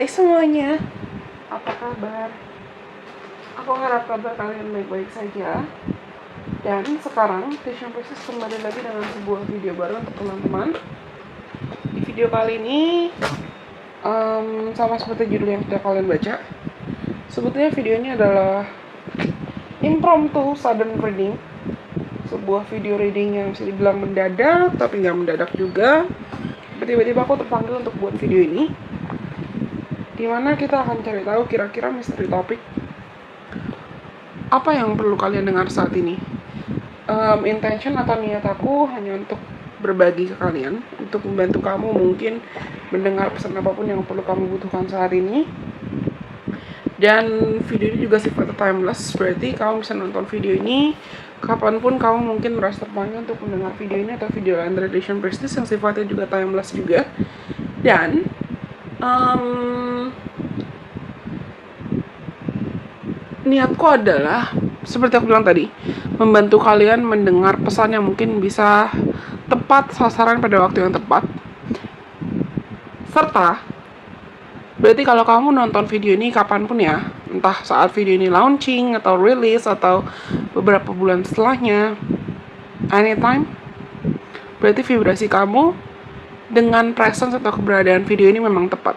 Hai semuanya, apa kabar? Aku harap kabar kalian baik-baik saja. Dan sekarang Vision Practice kembali lagi dengan sebuah video baru untuk teman-teman. Di video kali ini, sama seperti judul yang sudah kalian baca, sebetulnya video ini adalah impromptu sudden reading. Sebuah video reading yang bisa dibilang mendadak, tapi nggak mendadak juga. Tiba-tiba aku terpanggil untuk buat video ini, dimana kita akan cari tahu kira-kira misteri topik apa yang perlu kalian dengar saat ini. Intention atau niat aku hanya untuk berbagi ke kalian, untuk membantu kamu mungkin mendengar pesan apapun yang perlu kamu butuhkan saat ini. Dan video ini juga sifatnya timeless, berarti kamu bisa nonton video ini kapanpun kamu mungkin merasa terpanggil untuk mendengar video ini atau video lain dari Vision Practice yang sifatnya juga timeless juga. Dan niatku adalah, seperti aku bilang tadi, membantu kalian mendengar pesan yang mungkin bisa tepat sasaran pada waktu yang tepat. Serta, berarti kalau kamu nonton video ini kapanpun ya, entah saat video ini launching, atau release, atau beberapa bulan setelahnya, anytime, berarti vibrasi kamu dengan presence atau keberadaan video ini memang tepat.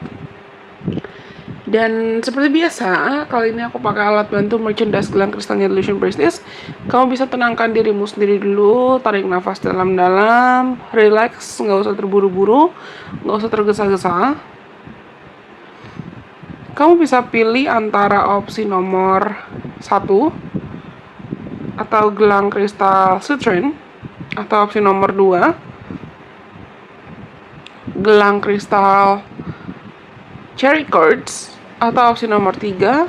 Dan seperti biasa, kali ini aku pakai alat bantu merchandise gelang kristalnya Vision Practice. Kamu bisa tenangkan dirimu sendiri dulu, tarik nafas dalam-dalam, relax, nggak usah terburu-buru, nggak usah tergesa-gesa. Kamu bisa pilih antara opsi nomor 1 atau gelang kristal citrine, atau opsi nomor 2 gelang kristal cherry quartz, atau opsi nomor 3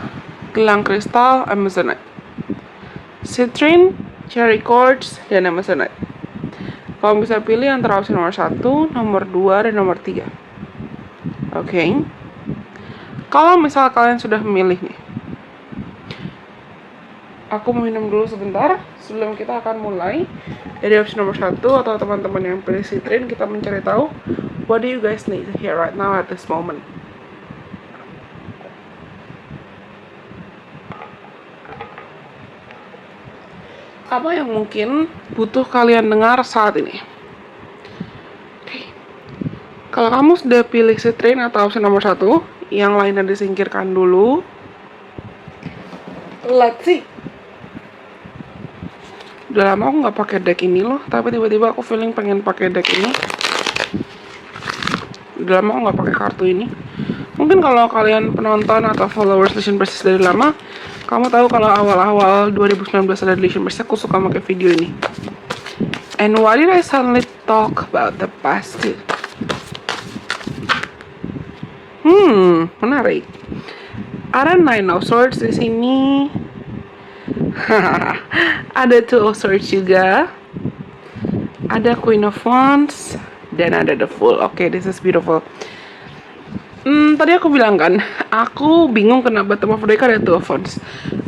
gelang kristal amazonite. Citrine, cherry quartz, dan amazonite. Kamu bisa pilih antara opsi nomor 1, nomor 2, dan nomor 3. Oke. Kalau misal kalian sudah memilih nih, aku minum dulu sebentar sebelum kita akan mulai. Dari opsi nomor 1 atau teman-teman yang pilih citrine, kita mencari tahu what do you guys need here right now at this moment. Apa yang mungkin butuh kalian dengar saat ini? Oke. Kalau kamu sudah pilih citrine atau opsi nomor 1, yang lainnya disingkirkan dulu. Let's see. Udah lama aku nggak pakai deck ini loh, tapi tiba-tiba aku feeling pengen pakai deck ini. Udah lama aku nggak pakai kartu ini. Mungkin kalau kalian penonton atau followers Vision Practice dari lama, kamu tahu kalau awal-awal 2019 ada Vision Practice, aku suka pakai video ini. And why did I suddenly talk about the past? Menarik. Ada Nine of Swords di sini. Ada Two of Swords juga. Ada Queen of Wands dan ada The Fool. Okay, this is beautiful. Tadi aku bilang kan, aku bingung kenapa tema mereka ada Two of Wands.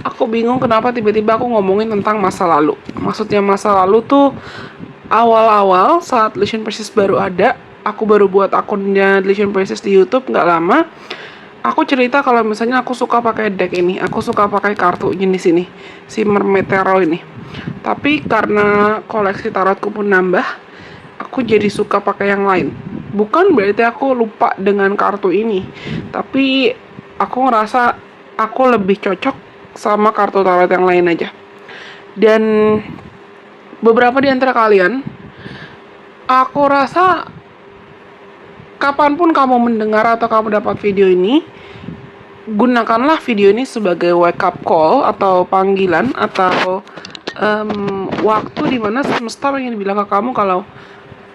Aku bingung kenapa tiba-tiba aku ngomongin tentang masa lalu. Maksudnya masa lalu tuh awal-awal saat Vision Practice baru ada. Aku baru buat akunnya Vision Practice di YouTube nggak lama. Aku cerita kalau misalnya aku suka pakai deck ini, aku suka pakai kartu jenis ini, si Mermaid Tarot ini. Tapi karena koleksi tarotku pun nambah, aku jadi suka pakai yang lain. Bukan berarti aku lupa dengan kartu ini, tapi aku ngerasa aku lebih cocok sama kartu tarot yang lain aja. Dan beberapa di antara kalian, aku rasa kapanpun kamu mendengar atau kamu dapat video ini, gunakanlah video ini sebagai wake up call atau panggilan atau waktu dimana semesta ingin bilang ke kamu kalau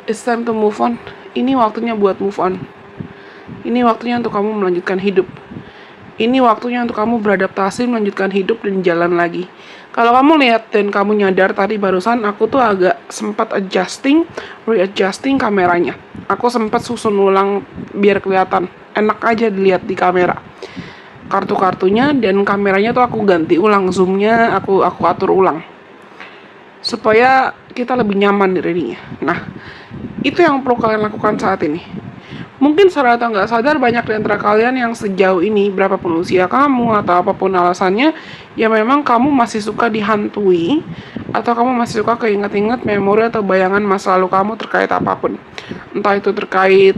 it's time to move on. Ini waktunya buat move on. Ini waktunya untuk kamu melanjutkan hidup. Ini waktunya untuk kamu beradaptasi, melanjutkan hidup dan jalan lagi. Kalau kamu lihat dan kamu nyadar tadi barusan aku tuh agak sempat readjusting kameranya. Aku sempat susun ulang biar kelihatan enak aja dilihat di kamera. Kartu-kartunya dan kameranya tuh aku ganti ulang, zoomnya aku atur ulang supaya kita lebih nyaman di readingnya. Nah, itu yang perlu kalian lakukan saat ini. Mungkin sadar atau nggak sadar banyak di antara kalian yang sejauh ini, berapapun usia kamu atau apapun alasannya, ya memang kamu masih suka dihantui atau kamu masih suka keinget-inget memori atau bayangan masa lalu kamu terkait apapun. Entah itu terkait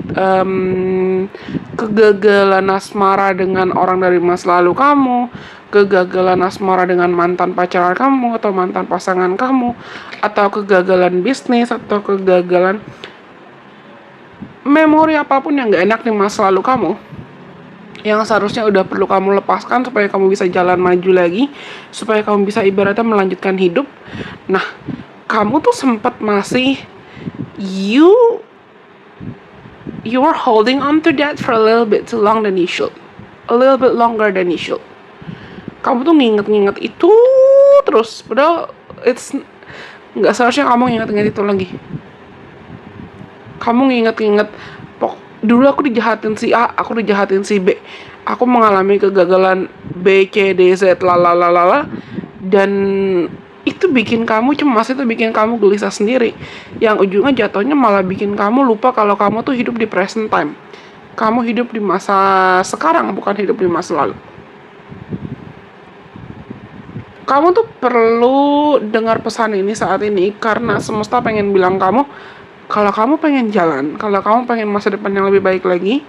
kegagalan asmara dengan orang dari masa lalu kamu, kegagalan asmara dengan mantan pacar kamu atau mantan pasangan kamu, atau kegagalan bisnis atau kegagalan memori apapun yang gak enak di masa lalu kamu yang seharusnya udah perlu kamu lepaskan supaya kamu bisa jalan maju lagi, supaya kamu bisa ibaratnya melanjutkan hidup. Nah, kamu tuh sempat masih you are holding on to that for a little bit too long than you should, a little bit longer than you should. Kamu tuh nginget-nginget itu terus, padahal it's nggak seharusnya kamu nginget-nginget itu lagi. Kamu nginget-nginget, dulu aku dijahatin si A, aku dijahatin si B, aku mengalami kegagalan B, C, D, Z, lalalala, dan itu bikin kamu cemas, itu bikin kamu gelisah sendiri, yang ujungnya jatuhnya malah bikin kamu lupa kalau kamu tuh hidup di present time. Kamu hidup di masa sekarang, bukan hidup di masa lalu. Kamu tuh perlu dengar pesan ini saat ini, karena semesta pengen bilang kamu, kalau kamu pengen jalan, kalau kamu pengen masa depan yang lebih baik lagi,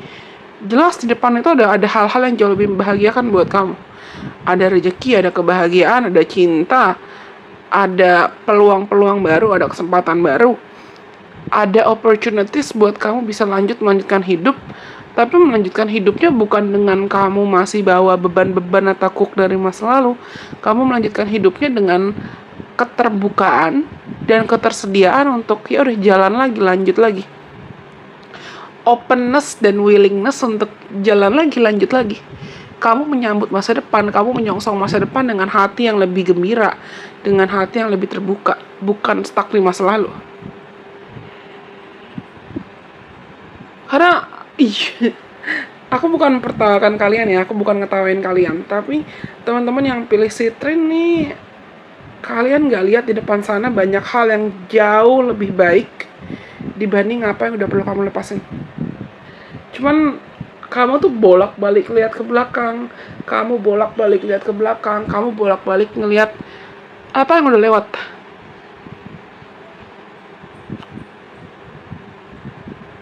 jelas di depan itu ada hal-hal yang jauh lebih membahagiakan buat kamu. Ada rezeki, ada kebahagiaan, ada cinta, ada peluang-peluang baru, ada kesempatan baru, ada opportunities buat kamu bisa melanjutkan hidup. Tapi melanjutkan hidupnya bukan dengan kamu masih bawa beban-beban atau kuk dari masa lalu. Kamu melanjutkan hidupnya dengan keterbukaan dan ketersediaan untuk ya udah jalan lagi, lanjut lagi. Openness dan willingness untuk jalan lagi, lanjut lagi. Kamu menyambut masa depan, kamu menyongsong masa depan dengan hati yang lebih gembira, dengan hati yang lebih terbuka, bukan stuck di masa lalu. Karena aku bukan mempertawakan kalian ya, aku bukan ngetawain kalian, tapi teman-teman yang pilih Citrin nih, kalian gak lihat di depan sana banyak hal yang jauh lebih baik dibanding apa yang udah perlu kamu lepasin. Cuman kamu tuh bolak-balik lihat ke belakang, kamu bolak-balik lihat ke belakang, kamu bolak-balik ngelihat apa yang udah lewat.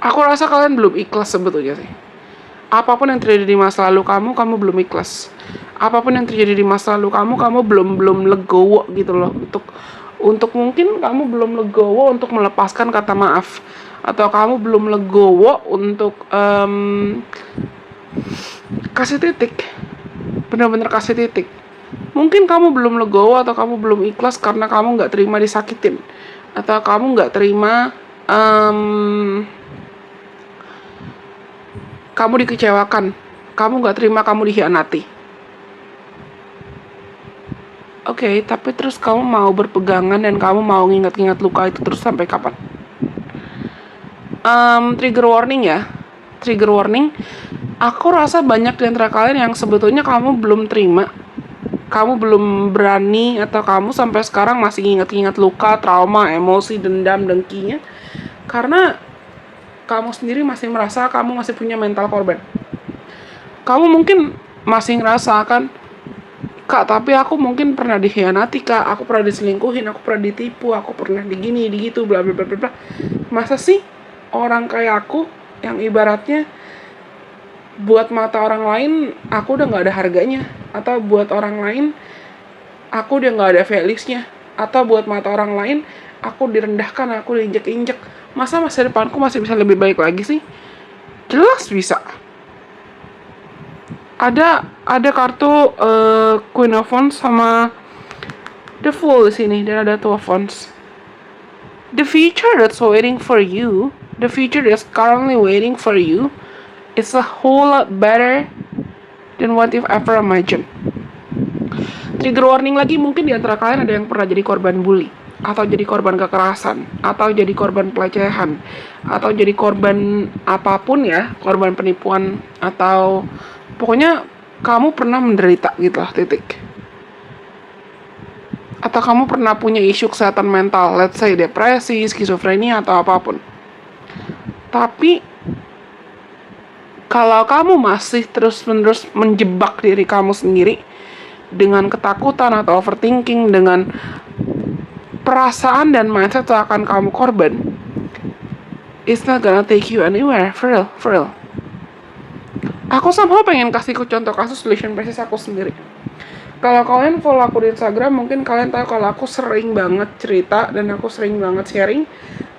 Aku rasa kalian belum ikhlas sebetulnya sih. Apapun yang terjadi di masa lalu kamu belum ikhlas. Apapun yang terjadi di masa lalu kamu belum legowo gitu loh. Untuk mungkin kamu belum legowo untuk melepaskan kata maaf, atau kamu belum legowo untuk kasih titik. Benar-benar kasih titik. Mungkin kamu belum legowo atau kamu belum ikhlas karena kamu nggak terima disakitin, atau kamu nggak terima kamu dikecewakan, kamu gak terima kamu dikhianati. Oke, tapi terus kamu mau berpegangan dan kamu mau ngingat-ngingat luka itu terus sampai kapan? Trigger warning ya. Trigger warning. Aku rasa banyak di antara kalian yang sebetulnya kamu belum terima, kamu belum berani, atau kamu sampai sekarang masih ingat-ingat luka, trauma, emosi, dendam, dengkinya, karena kamu sendiri masih merasa kamu masih punya mental korban. Kamu mungkin masih ngerasakan, Kak, tapi aku mungkin pernah dikhianati, Kak, aku pernah diselingkuhin, aku pernah ditipu, aku pernah digini, digitu, bla bla bla bla. Masa sih orang kayak aku yang ibaratnya buat mata orang lain aku udah gak ada harganya, atau buat orang lain aku udah gak ada values-nya, atau buat mata orang lain aku direndahkan, aku diinjek-injek. Masa depanku masih bisa lebih baik lagi sih? Jelas bisa. Ada kartu Queen of Wands sama The Fool di sini, dan ada Two of Wands. The future that's waiting for you, the future that's currently waiting for you, is a whole lot better than what you've ever imagined. Trigger warning lagi, mungkin di antara kalian ada yang pernah jadi korban bully, atau jadi korban kekerasan, atau jadi korban pelecehan, atau jadi korban apapun ya, korban penipuan, atau pokoknya kamu pernah menderita gitu lah, titik. Atau kamu pernah punya isu kesehatan mental, let's say depresi, skizofrenia, atau apapun. Tapi Kalau kamu masih terus-menerus menjebak diri kamu sendiri dengan ketakutan atau overthinking, dengan perasaan dan mindset akan kamu korban, it's not gonna take you anywhere, for real, for real. Aku somehow pengen kasih contoh kasus relation crisis aku sendiri. Kalau kalian follow aku di Instagram, mungkin kalian tahu kalau aku sering banget cerita dan aku sering banget sharing.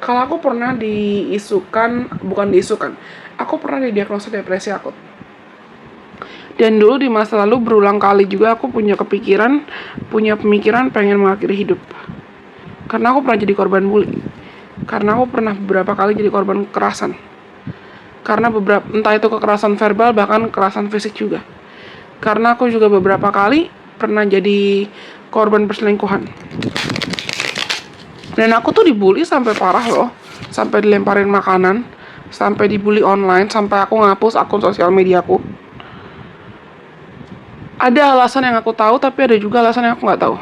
Kalau aku pernah aku pernah didiagnosa depresi akut. Dan dulu di masa lalu berulang kali juga aku punya pemikiran pengen mengakhiri hidup. Karena aku pernah jadi korban bully. Karena aku pernah beberapa kali jadi korban kekerasan. Karena entah itu kekerasan verbal, bahkan kekerasan fisik juga. Karena aku juga beberapa kali pernah jadi korban perselingkuhan. Dan aku tuh dibully sampai parah loh. Sampai dilemparin makanan, sampai dibully online, sampai aku ngapus akun sosial mediaku. Ada alasan yang aku tahu, tapi ada juga alasan yang aku nggak tahu.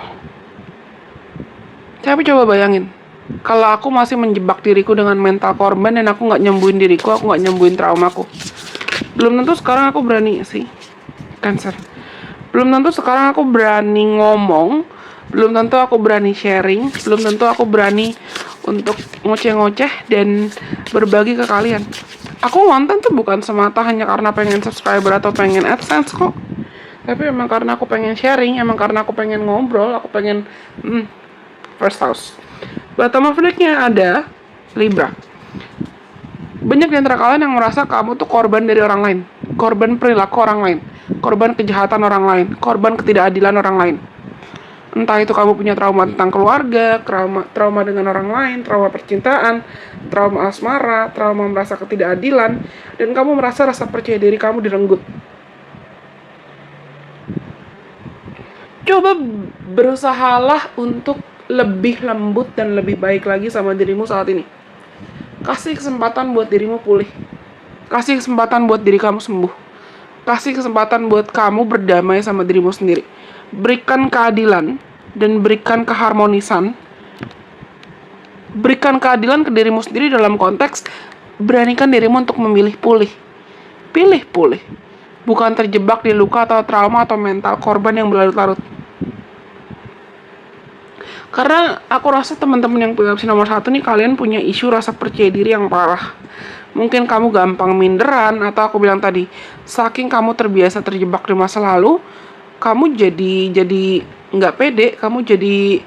Tapi coba bayangin, kalau aku masih menjebak diriku dengan mental korban dan aku nggak nyembuhin diriku, aku nggak nyembuhin traumaku. Belum tentu sekarang aku berani sih, Cancer. Belum tentu sekarang aku berani ngomong, belum tentu aku berani sharing, belum tentu aku berani untuk ngoceh-ngoceh dan berbagi ke kalian. Aku ngonten tuh bukan semata hanya karena pengen subscriber atau pengen AdSense kok. Tapi emang karena aku pengen sharing, emang karena aku pengen ngobrol, aku pengen first house. Bottom of deck-nya ada Libra. Banyak di antara kalian yang merasa kamu tuh korban dari orang lain, korban perilaku orang lain, korban kejahatan orang lain, korban ketidakadilan orang lain. Entah itu kamu punya trauma tentang keluarga, trauma dengan orang lain, trauma percintaan, trauma asmara, trauma merasa ketidakadilan, dan kamu merasa rasa percaya diri kamu direnggut. Coba berusahalah untuk lebih lembut dan lebih baik lagi sama dirimu saat ini. Kasih kesempatan buat dirimu pulih. Kasih kesempatan buat diri kamu sembuh. Kasih kesempatan buat kamu berdamai sama dirimu sendiri. Berikan keadilan dan berikan keharmonisan. Berikan keadilan ke dirimu sendiri dalam konteks beranikan dirimu untuk memilih pulih. Pilih pulih. Bukan terjebak di luka atau trauma atau mental korban yang berlarut-larut. Karena aku rasa teman-teman yang punya opsi nomor 1 nih, kalian punya isu rasa percaya diri yang parah. Mungkin kamu gampang minderan, atau aku bilang tadi, saking kamu terbiasa terjebak di masa lalu, kamu jadi nggak pede, kamu jadi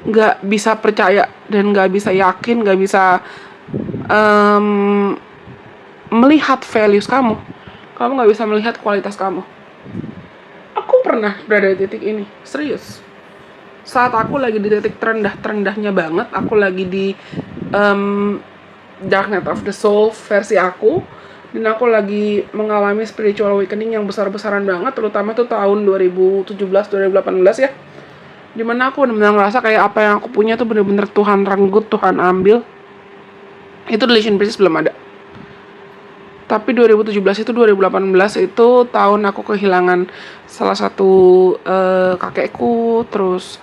nggak bisa percaya dan nggak bisa yakin, nggak bisa melihat values kamu. Kamu nggak bisa melihat kualitas kamu. Aku pernah berada di titik ini, serius. Saat aku lagi di titik terendah-terendahnya banget, aku lagi di dark night of the soul versi aku, dan aku lagi mengalami spiritual awakening yang besar-besaran banget, terutama tuh tahun 2017-2018 ya, dimana aku benar-benar ngerasa kayak apa yang aku punya tuh bener-bener Tuhan renggut, Tuhan ambil. Itu relation crisis belum ada. Tapi 2017 itu 2018 itu tahun aku kehilangan salah satu kakekku, terus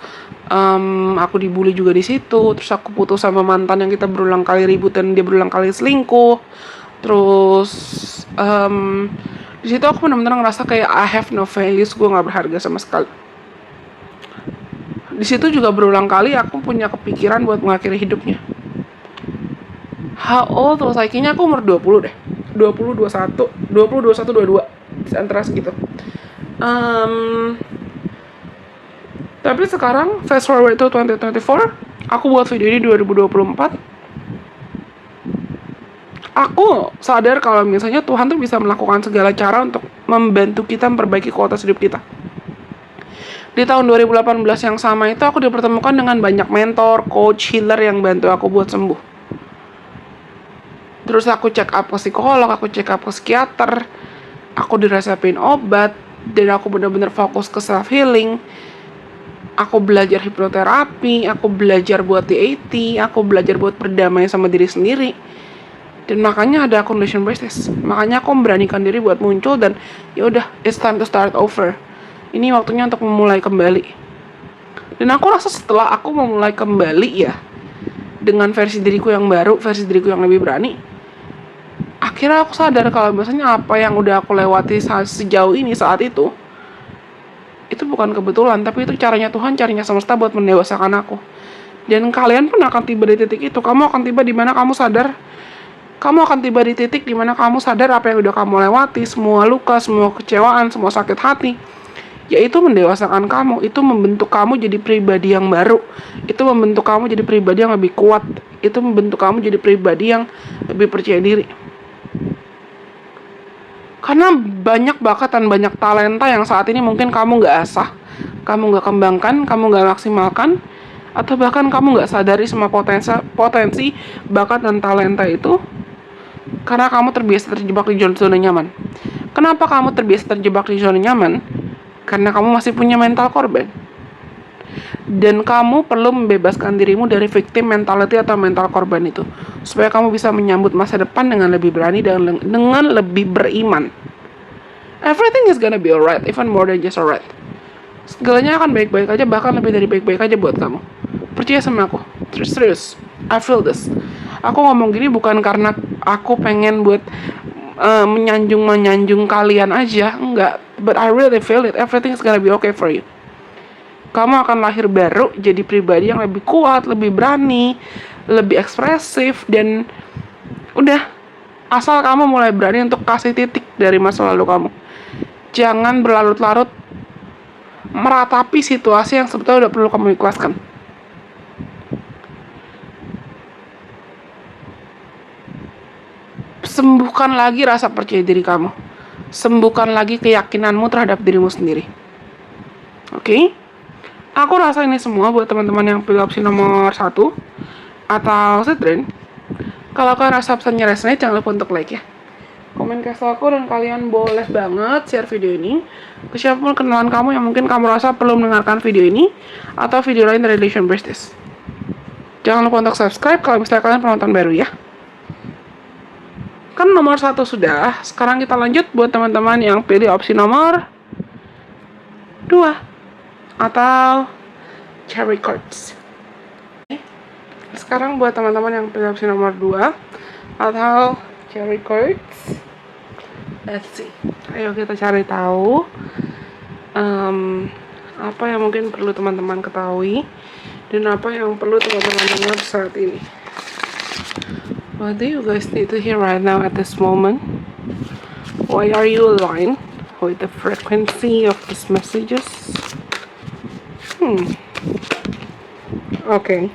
aku dibully juga di situ, terus aku putus sama mantan yang kita berulang kali ribut dan dia berulang kali selingkuh. Terus di situ aku benar-benar ngerasa kayak I have no values, gue nggak berharga sama sekali. Di situ juga berulang kali aku punya kepikiran buat mengakhiri hidupnya. How old was I? Kayaknya aku umur 20 deh. 20, 21, 22. Antara segitu. Tapi sekarang, fast forward to 2024, aku buat video ini 2024. Aku sadar kalau misalnya Tuhan tuh bisa melakukan segala cara untuk membantu kita memperbaiki kualitas hidup kita. Di tahun 2018 yang sama itu aku dipertemukan dengan banyak mentor, coach, healer yang bantu aku buat sembuh. Terus aku check up ke psikolog, aku check up ke psikiater, aku diresepin obat, dan aku benar-benar fokus ke self healing. Aku belajar hipnoterapi, aku belajar buat DAT, aku belajar buat berdamai sama diri sendiri. Dan makanya ada akun relation crisis. Makanya aku memberanikan diri buat muncul dan ya udah, it's time to start over. Ini waktunya untuk memulai kembali. Dan aku rasa setelah aku memulai kembali ya, dengan versi diriku yang baru, versi diriku yang lebih berani, akhirnya aku sadar kalau misalnya apa yang udah aku lewati sejauh ini saat itu bukan kebetulan, tapi itu caranya Tuhan, caranya semesta buat mendewasakan aku. Dan kalian pun akan tiba di titik itu. Kamu akan tiba di mana kamu sadar. Kamu akan tiba di titik di mana kamu sadar apa yang udah kamu lewati, semua luka, semua kecewaan, semua sakit hati. Yaitu mendewasakan kamu, itu membentuk kamu jadi pribadi yang baru. Itu membentuk kamu jadi pribadi yang lebih kuat. Itu membentuk kamu jadi pribadi yang lebih percaya diri. Karena banyak bakat dan banyak talenta yang saat ini mungkin kamu gak asah, kamu gak kembangkan, kamu gak maksimalkan, atau bahkan kamu gak sadari semua potensi bakat dan talenta itu karena kamu terbiasa terjebak di zona nyaman. Kenapa kamu terbiasa terjebak di zona nyaman? Karena kamu masih punya mental korban. Dan kamu perlu membebaskan dirimu dari victim mentality atau mental korban itu, supaya kamu bisa menyambut masa depan dengan lebih berani dan dengan lebih beriman. Everything is gonna be alright, even more than just alright. Segalanya akan baik-baik aja, bahkan lebih dari baik-baik aja buat kamu. Percaya sama aku, serius. I feel this. Aku ngomong gini bukan karena aku pengen buat menyanjung kalian aja, enggak. But I really feel it. Everything is gonna be okay for you. Kamu akan lahir baru jadi pribadi yang lebih kuat, lebih berani, lebih ekspresif, dan udah, asal kamu mulai berani untuk kasih titik dari masa lalu kamu. Jangan berlarut-larut meratapi situasi yang sebetulnya udah perlu kamu ikhlaskan. Sembuhkan lagi rasa percaya diri kamu. Sembuhkan lagi keyakinanmu terhadap dirimu sendiri. Oke? Aku rasa ini semua buat teman-teman yang pilih opsi nomor 1 atau Citrin. Kalau kalian rasa pesannya resonate, jangan lupa untuk like ya. Komen ke aku, dan kalian boleh banget share video ini ke siapapun kenalan kamu yang mungkin kamu rasa perlu mendengarkan video ini atau video lain dari Relation Business. Jangan lupa untuk subscribe kalau misalnya kalian penonton baru ya. Kan nomor 1 sudah, sekarang kita lanjut buat teman-teman yang pilih opsi nomor 2 atau Cherry Cards. Sekarang buat teman-teman yang pilih opsi nomor 2 atau Cherry Cards, let's see. Ayo kita cari tahu apa yang mungkin perlu teman-teman ketahui dan apa yang perlu teman-teman dengar saat ini. What do you guys need to hear right now at this moment? Why are you aligned with the frequency of these messages? Oke.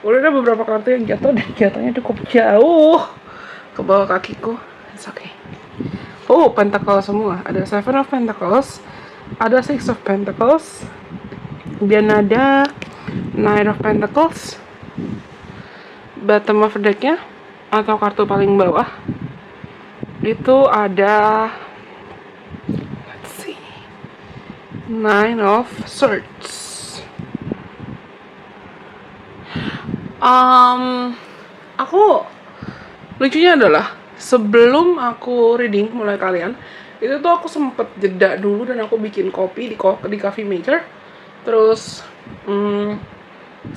Udah ada beberapa kartu yang jatuh dan jatuhnya cukup jauh ke bawah kakiku. It's okay. Oh, Pentacle semua. Ada 7 of Pentacles, ada 6 of Pentacles, dan ada 9 of Pentacles. Bottom of deck-nya atau kartu paling bawah itu ada, let's see, 9 of Swords. Aku lucunya adalah sebelum aku reading mulai kalian, itu tuh aku sempet jeda dulu dan aku bikin kopi di coffee maker. Terus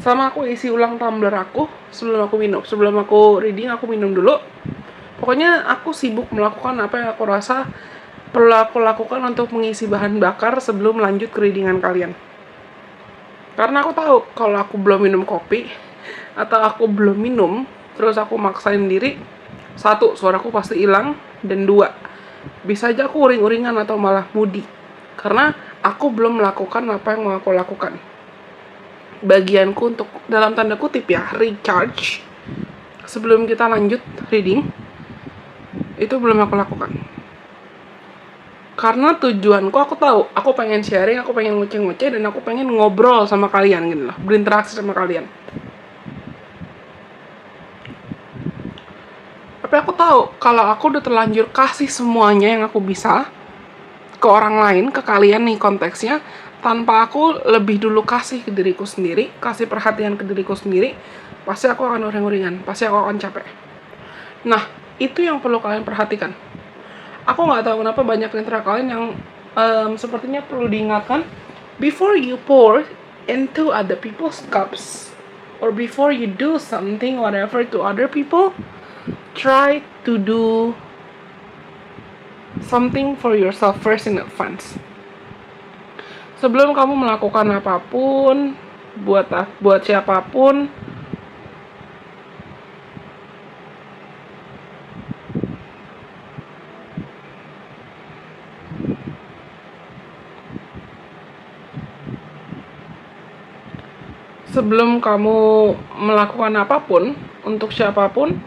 sama aku isi ulang tumbler aku sebelum aku minum. Sebelum aku reading aku minum dulu. Pokoknya aku sibuk melakukan apa yang aku rasa perlu aku lakukan untuk mengisi bahan bakar sebelum lanjut ke readingan kalian. Karena aku tahu kalau aku belum minum kopi atau aku belum minum terus aku maksain diri, 1, suaraku pasti hilang, dan 2, bisa aja aku uring-uringan atau malah moody karena aku belum melakukan apa yang mau aku lakukan. Bagianku untuk, dalam tanda kutip ya, recharge sebelum kita lanjut reading itu belum aku lakukan. Karena tujuanku, aku tahu, aku pengen sharing, aku pengen ngoceh-ngoceh, dan aku pengen ngobrol sama kalian gitu loh, berinteraksi sama kalian. Tapi aku tahu kalau aku udah terlanjur kasih semuanya yang aku bisa ke orang lain, ke kalian nih konteksnya, tanpa aku lebih dulu kasih ke diriku sendiri, kasih perhatian ke diriku sendiri, pasti aku akan uring-uringan, pasti aku akan capek. Nah, itu yang perlu kalian perhatikan. Aku nggak tahu kenapa banyak di antara kalian yang sepertinya perlu diingatkan, before you pour into other people's cups, or before you do something whatever to other people, try to do something for yourself first in advance. Sebelum kamu melakukan apapun, buat siapapun, sebelum kamu melakukan apapun untuk siapapun,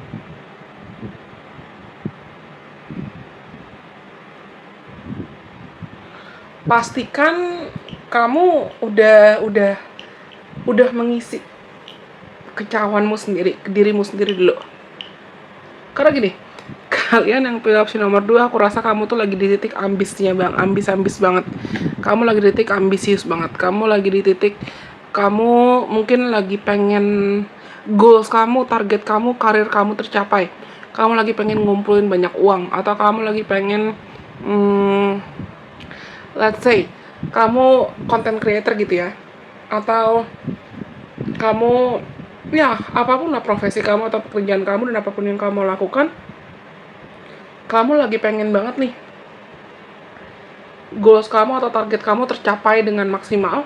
pastikan kamu udah mengisi kecauanmu sendiri, ke dirimu sendiri dulu. Karena gini, kalian yang pilih opsi nomor 2, aku rasa kamu tuh lagi di titik ambisnya bang, ambis banget. Kamu lagi di titik ambisius banget. Kamu lagi di titik, kamu mungkin lagi pengen goals kamu, target kamu, karir kamu tercapai. Kamu lagi pengen ngumpulin banyak uang, atau kamu lagi pengen let's say kamu content creator gitu ya, atau kamu ya apapun lah profesi kamu atau pekerjaan kamu dan apapun yang kamu lakukan, kamu lagi pengen banget nih goals kamu atau target kamu tercapai dengan maksimal.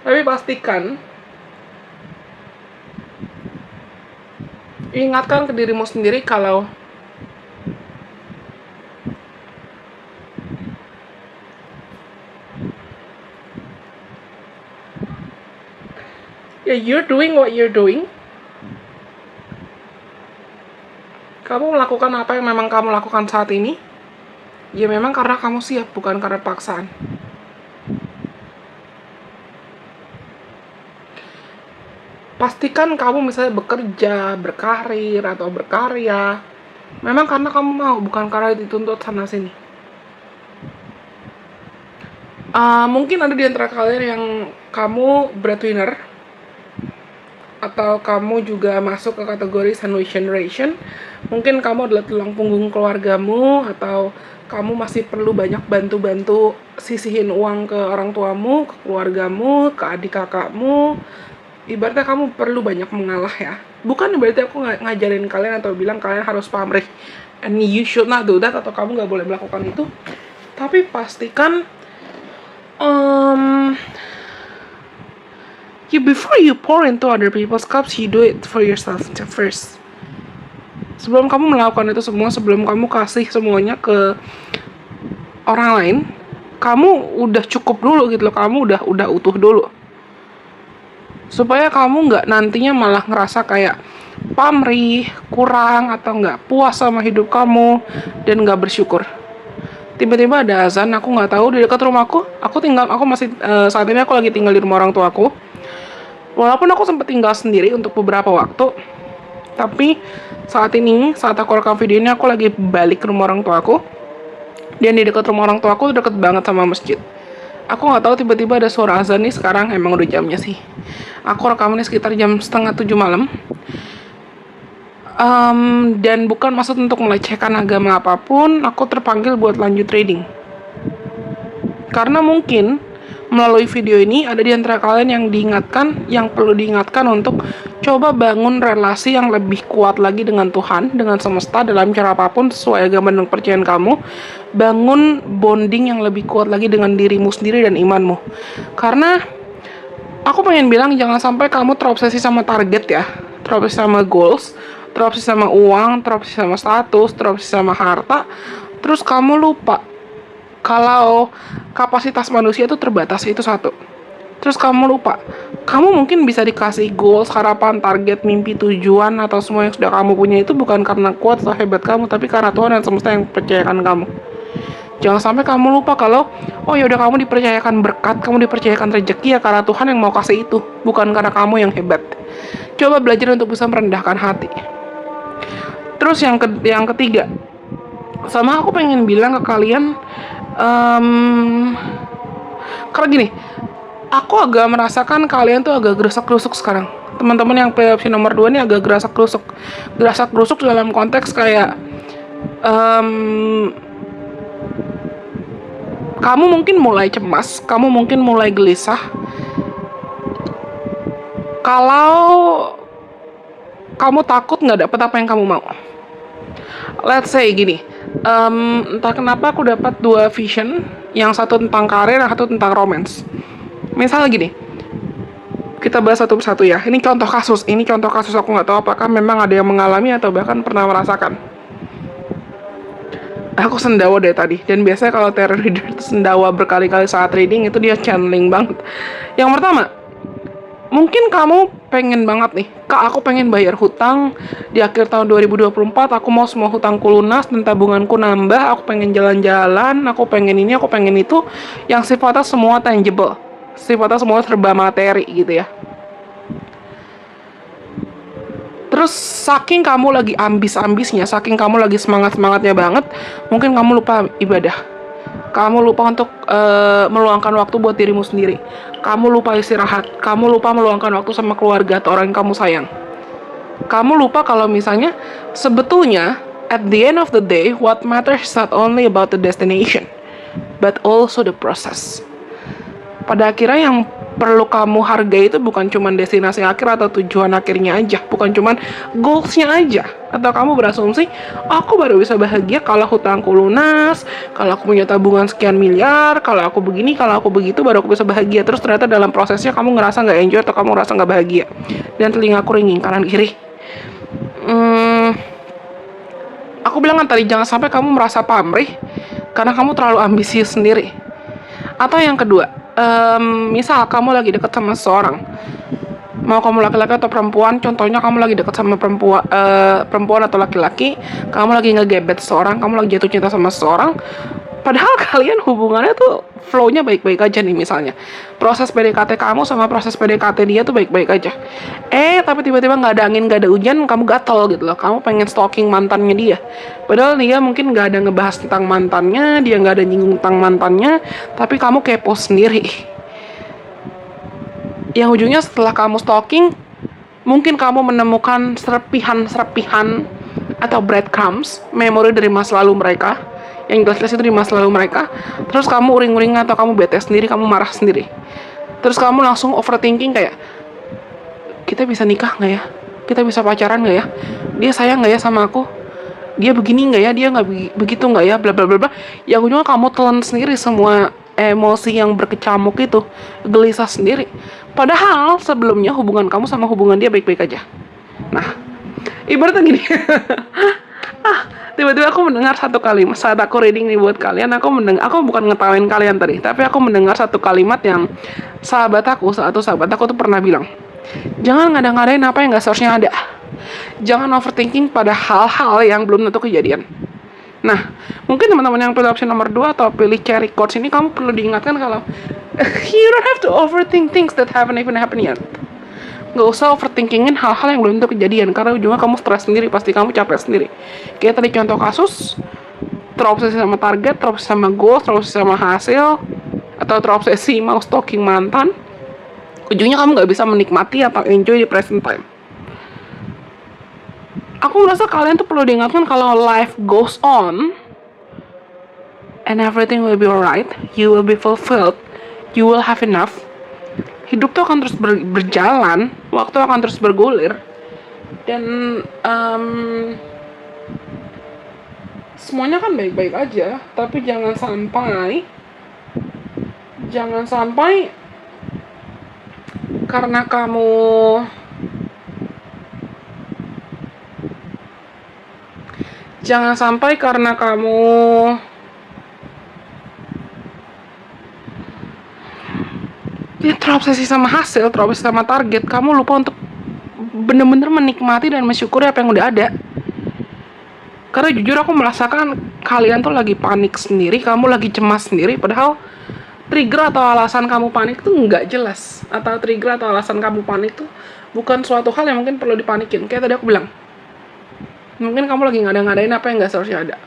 Tapi pastikan, ingatkan ke dirimu sendiri kalau ya you're doing what you're doing. Kamu melakukan apa yang memang kamu lakukan saat ini, ya memang karena kamu siap, bukan karena paksaan. Pastikan kamu misalnya bekerja, berkarir, atau berkarya, memang karena kamu mau, bukan karena dituntut sana sini. Mungkin ada di antara kalian yang kamu breadwinner, atau kamu juga masuk ke kategori sandwich generation. Mungkin kamu adalah tulang punggung keluargamu, atau kamu masih perlu banyak bantu-bantu sisihin uang ke orang tuamu, ke keluargamu, ke adik kakakmu. Ibaratnya kamu perlu banyak mengalah ya. Bukan berarti aku ngajarin kalian atau bilang kalian harus pamrih and you should not do that, atau kamu nggak boleh melakukan itu. Tapi pastikan before you pour into other people's cups, you do it for yourself first. Sebelum kamu melakukan itu semua, sebelum kamu kasih semuanya ke orang lain, kamu udah cukup dulu gitu loh. Kamu udah utuh dulu, supaya kamu nggak nantinya malah ngerasa kayak pamrih, kurang, atau nggak puas sama hidup kamu dan nggak bersyukur. Tiba-tiba ada azan, aku nggak tahu, di dekat rumahku. Aku masih saat ini aku lagi tinggal di rumah orang tuaku. Walaupun aku sempat tinggal sendiri untuk beberapa waktu, tapi saat aku rekam video ini, aku lagi balik ke rumah orang tuaku. Dan di dekat rumah orang tuaku deket banget sama masjid. Aku nggak tahu, tiba-tiba ada suara azan nih sekarang, emang udah jamnya sih. Aku rekam ini sekitar jam 6:30 malam. Dan bukan maksud untuk melecehkan agama apapun, aku terpanggil buat lanjut trading. Karena mungkin melalui video ini ada di antara kalian yang perlu diingatkan untuk coba bangun relasi yang lebih kuat lagi dengan Tuhan, dengan semesta, dalam cara apapun sesuai agama dan kepercayaan kamu. Bangun bonding yang lebih kuat lagi dengan dirimu sendiri dan imanmu. Karena aku pengen bilang, jangan sampai kamu terobsesi sama target ya, terobsesi sama goals, terobsesi sama uang, terobsesi sama status, terobsesi sama harta, terus kamu lupa kalau kapasitas manusia itu terbatas, itu satu. Terus kamu lupa, kamu mungkin bisa dikasih goals, harapan, target, mimpi, tujuan, atau semua yang sudah kamu punya itu bukan karena kuat atau hebat kamu, tapi karena Tuhan dan semesta yang percayakan kamu. Jangan sampai kamu lupa kalau, oh ya udah, kamu dipercayakan berkat, kamu dipercayakan rezeki ya karena Tuhan yang mau kasih itu, bukan karena kamu yang hebat. Coba belajar untuk bisa merendahkan hati. Terus yang ketiga, sama aku pengen bilang ke kalian, karena gini, aku agak merasakan kalian tuh agak gerasak-gerusuk sekarang. Teman-teman yang opsi nomor 2 ini agak gerasak-gerusuk dalam konteks kayak kamu mungkin mulai cemas, kamu mungkin mulai gelisah. Kalau kamu takut nggak dapet apa yang kamu mau, let's say gini, entah kenapa aku dapat dua vision, yang satu tentang karir, yang satu tentang romance. Misalnya gini, kita bahas satu persatu ya. Ini contoh kasus, aku nggak tahu apakah memang ada yang mengalami atau bahkan pernah merasakan. Aku sendawa dari tadi, dan biasanya kalau tarot reader itu sendawa berkali-kali saat reading, itu dia channeling banget. Yang pertama, mungkin kamu pengen banget nih, Kak, aku pengen bayar hutang di akhir tahun 2024, aku mau semua hutangku lunas dan tabunganku nambah, aku pengen jalan-jalan, aku pengen ini, aku pengen itu, yang sifatnya semua tangible, sifatnya semua serba materi gitu ya. Terus saking kamu lagi ambis-ambisnya, saking kamu lagi semangat-semangatnya banget, mungkin kamu lupa ibadah. Kamu lupa untuk meluangkan waktu buat dirimu sendiri. Kamu lupa istirahat. Kamu lupa meluangkan waktu sama keluarga atau orang yang kamu sayang. Kamu lupa kalau misalnya sebetulnya at the end of the day, what matters is not only about the destination, but also the process. Pada akhirnya yang perlu kamu hargai itu bukan cuma destinasi akhir atau tujuan akhirnya aja, bukan cuma goalsnya aja. Atau kamu berasumsi, aku baru bisa bahagia kalau hutangku lunas, kalau aku punya tabungan sekian miliar, kalau aku begini, kalau aku begitu, baru aku bisa bahagia. Terus ternyata dalam prosesnya kamu ngerasa nggak enjoy atau kamu ngerasa nggak bahagia, dan telingaku ringing kanan kiri. Aku bilang kan tadi, jangan sampai kamu merasa pamrih karena kamu terlalu ambisius sendiri. Atau yang kedua, misal kamu lagi deket sama seseorang, mau kamu laki-laki atau perempuan, contohnya kamu lagi deket sama perempuan atau laki-laki, kamu lagi ngegebet seseorang, kamu lagi jatuh cinta sama seseorang, padahal kalian hubungannya tuh flow-nya baik-baik aja nih. Misalnya proses PDKT kamu sama proses PDKT dia tuh baik-baik aja, tapi tiba-tiba nggak ada angin, nggak ada hujan, kamu gatel gitu loh, kamu pengen stalking mantannya dia, padahal dia mungkin nggak ada ngebahas tentang mantannya, dia nggak ada nyinggung tentang mantannya, tapi kamu kepo sendiri. Yang ujungnya setelah kamu stalking, mungkin kamu menemukan serpihan-serpihan atau breadcrumbs, memori dari masa lalu mereka, yang jelas-jelas itu di masa lalu mereka. Terus kamu uring-uring atau kamu bete sendiri, kamu marah sendiri. Terus kamu langsung overthinking kayak, kita bisa nikah nggak ya? Kita bisa pacaran nggak ya? Dia sayang nggak ya sama aku? Dia begini nggak ya? Dia nggak begitu nggak ya? Bla bla bla bla. Yang ujungnya kamu telan sendiri semua emosi yang berkecamuk itu, gelisah sendiri. Padahal sebelumnya hubungan kamu sama hubungan dia baik-baik aja. Nah, ibaratnya gini. Tiba-tiba aku mendengar satu kalimat saat aku reading nih buat kalian. Aku bukan ngetawain kalian tadi, tapi aku mendengar satu kalimat yang sahabat aku tuh pernah bilang, jangan ngada-ngadain apa yang nggak seharusnya ada. Jangan overthinking pada hal-hal yang belum tentu kejadian. Nah, mungkin teman-teman yang pilih opsi nomor 2 atau pilih cherry course ini, kamu perlu diingatkan kalau you don't have to overthink things that haven't even happened yet. Gak usah overthinkingin hal-hal yang belum tentu kejadian, karena ujungnya kamu stres sendiri, pasti kamu capek sendiri. Kayak tadi contoh kasus, terobsesi sama target, terobsesi sama goal, terobsesi sama hasil, atau terobsesi mau stalking mantan, ujungnya kamu gak bisa menikmati atau enjoy di present time. Aku merasa kalian tuh perlu diingatkan kalau life goes on and everything will be alright, you will be fulfilled, you will have enough. Hidup tuh akan terus berjalan, waktu akan terus bergulir, dan semuanya kan baik-baik aja. Tapi jangan sampai karena kamu terobsesi sama hasil, terobsesi sama target, kamu lupa untuk bener-bener menikmati dan mensyukuri apa yang udah ada. Karena jujur aku merasakan kalian tuh lagi panik sendiri, kamu lagi cemas sendiri, padahal trigger atau alasan kamu panik tuh nggak jelas. Atau trigger atau alasan kamu panik tuh bukan suatu hal yang mungkin perlu dipanikin. Kayak tadi aku bilang, mungkin kamu lagi ngada-ngadain apa yang nggak seharusnya ada.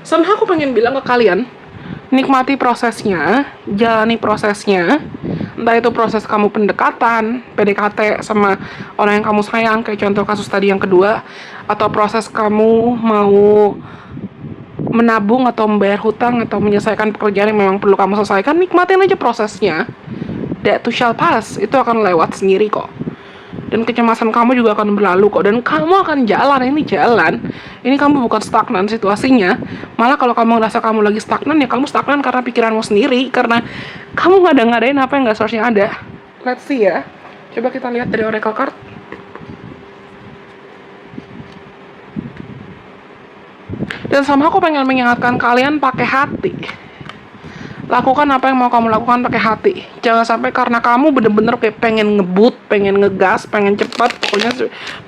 Somehow aku pengen bilang ke kalian, Nikmati prosesnya, jalani prosesnya. Entah itu proses kamu pendekatan, PDKT sama orang yang kamu sayang, kayak contoh kasus tadi yang kedua, atau proses kamu mau menabung atau membayar hutang atau menyelesaikan pekerjaan yang memang perlu kamu selesaikan. Nikmatin aja prosesnya. That too shall pass, itu akan lewat sendiri kok. Dan kecemasan kamu juga akan berlalu kok. Dan kamu akan jalan, ini jalan. Ini kamu bukan stagnan situasinya. Malah kalau kamu ngerasa kamu lagi stagnan, ya kamu stagnan karena pikiranmu sendiri. Karena kamu ngadain apa yang gak seharusnya ada. Let's see ya. Coba kita lihat dari Oracle Card. Dan sama aku pengen mengingatkan kalian pakai hati. Lakukan apa yang mau kamu lakukan pakai hati. Jangan sampai karena kamu bener-bener kayak pengen ngebut, pengen ngegas, pengen cepat,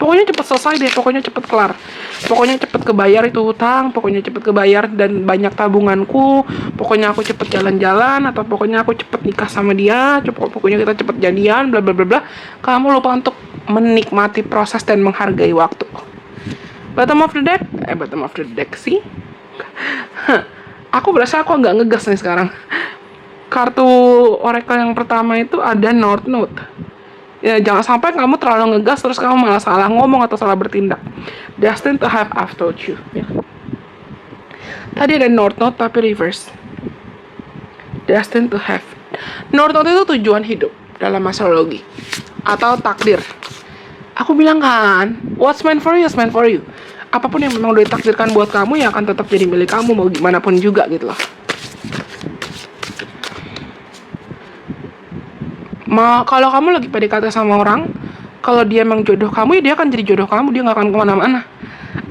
pokoknya cepat selesai deh, pokoknya cepat kelar, pokoknya cepat kebayar itu hutang, pokoknya cepat kebayar dan banyak tabunganku, pokoknya aku cepat jalan-jalan, atau pokoknya aku cepat nikah sama dia, pokoknya kita cepat jadian, bla bla bla bla. Kamu lupa untuk menikmati proses dan menghargai waktu. Bottom of the deck sih. Aku berasa aku agak ngegas nih sekarang. Kartu Oracle yang pertama itu ada North Node. Ya, jangan sampai kamu terlalu ngegas terus kamu malah salah ngomong atau salah bertindak. Destined to have I've told you. Ya. Tadi ada North Node tapi reverse. Destined to have. North Node itu tujuan hidup dalam astrologi atau takdir. Aku bilang kan, what's meant for you is meant for you. Apapun yang memang udah ditakdirkan buat kamu, ya akan tetap jadi milik kamu mau gimana pun juga gitu loh. Kalau kamu lagi PDKT sama orang, kalau dia emang jodoh kamu, ya dia akan jadi jodoh kamu, dia gak akan kemana-mana.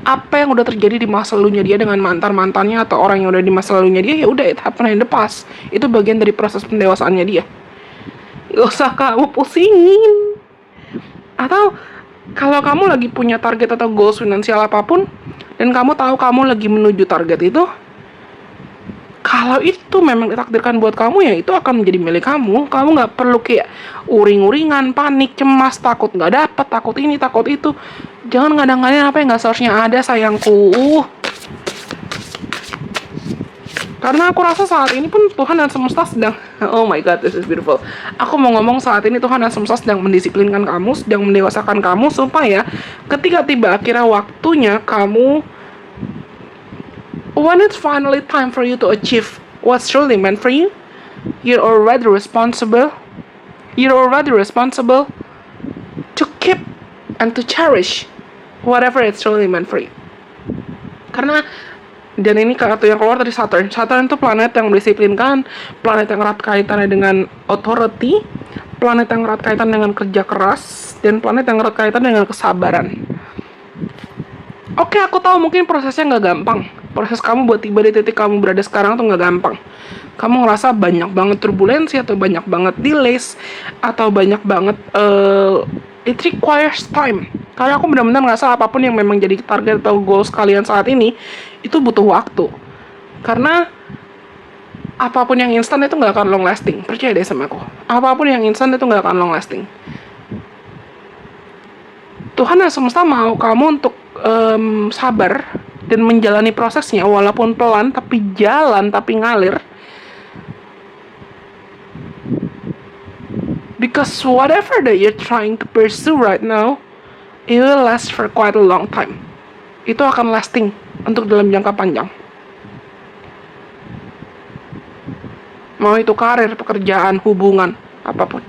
Apa yang udah terjadi di masa lalunya dia dengan mantan-mantannya atau orang yang udah di masa lalunya dia, ya udah, it happened in the past. Itu bagian dari proses pendewasaannya dia. Gak usah kamu pusingin. Atau kalau kamu lagi punya target atau goals finansial apapun, dan kamu tahu kamu lagi menuju target itu, kalau itu memang ditakdirkan buat kamu, ya itu akan menjadi milik kamu. Kamu nggak perlu kayak uring-uringan, panik, cemas, takut nggak dapet, takut ini, takut itu. Jangan ngadang-ngadang apa yang nggak seharusnya ada, sayangku. Karena aku rasa saat ini pun Tuhan dan semesta sedang, oh my god, this is beautiful. Aku mau ngomong saat ini Tuhan dan semesta sedang mendisiplinkan kamu, sedang mendewasakan kamu, supaya ketika tiba akhirnya waktunya kamu, when it's finally time for you to achieve what's truly meant for you, you're already responsible to keep and to cherish whatever it's truly meant for you. Karena dan ini kartu yang keluar tadi Saturn. Saturn itu planet yang mendisiplinkan, planet yang erat kaitannya dengan authority, planet yang erat kaitan dengan kerja keras, dan planet yang erat kaitan dengan kesabaran. Oke, aku tahu mungkin prosesnya nggak gampang. Proses kamu buat tiba di titik kamu berada sekarang tuh nggak gampang. Kamu ngerasa banyak banget turbulensi, atau banyak banget delays, atau banyak banget it requires time. Karena aku benar-benar ngerasa apapun yang memang jadi target atau goals kalian saat ini, itu butuh waktu. Karena apapun yang instan itu nggak akan long lasting. Percaya deh sama aku. Apapun yang instan itu nggak akan long lasting. Tuhan dan semesta mau kamu untuk sabar dan menjalani prosesnya, walaupun pelan tapi jalan, tapi ngalir. Because whatever that you're trying to pursue right now, it will last for quite a long time. Itu akan lasting untuk dalam jangka panjang. Mau itu karir, pekerjaan, hubungan, apapun.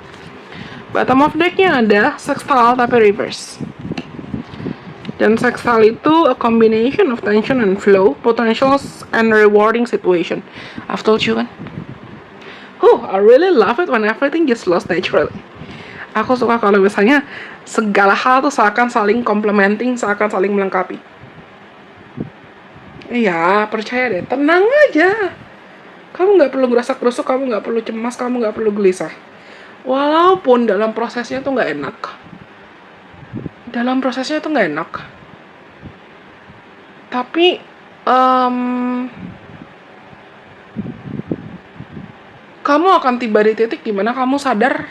Bottom of deck-nya ada sextile tapi reverse. Dan sextile itu a combination of tension and flow, potentials and rewarding situation. I've told you kan? I really love it when everything just flows naturally. Aku suka kalau misalnya segala hal tuh seakan saling complementing, seakan saling melengkapi. Iya, percaya deh, tenang aja. Kamu nggak perlu ngerasa kerusuk, kamu nggak perlu cemas, kamu nggak perlu gelisah. Walaupun dalam prosesnya tuh nggak enak. Tapi, kamu akan tiba di titik dimana kamu sadar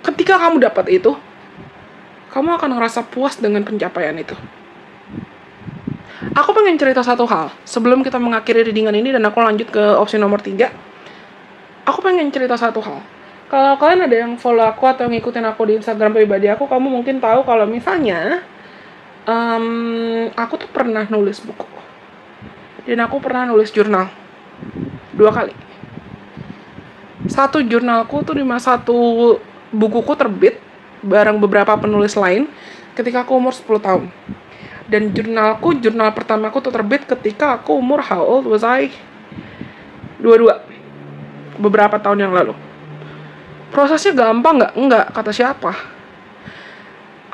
ketika kamu dapat itu, kamu akan ngerasa puas dengan pencapaian itu. Aku pengen cerita satu hal sebelum kita mengakhiri readingan ini dan aku lanjut ke opsi nomor 3. Aku pengen cerita satu hal. Kalau kalian ada yang follow aku atau ngikutin aku di Instagram pribadi aku, kamu mungkin tahu kalau misalnya aku tuh pernah nulis buku. Dan aku pernah nulis jurnal 2 kali. Satu jurnalku tuh di masa satu bukuku terbit bareng beberapa penulis lain ketika aku umur 10 tahun. Dan jurnal pertamaku tuh terbit ketika aku umur, how old was I? 22. Beberapa tahun yang lalu. Prosesnya gampang nggak? Enggak, kata siapa?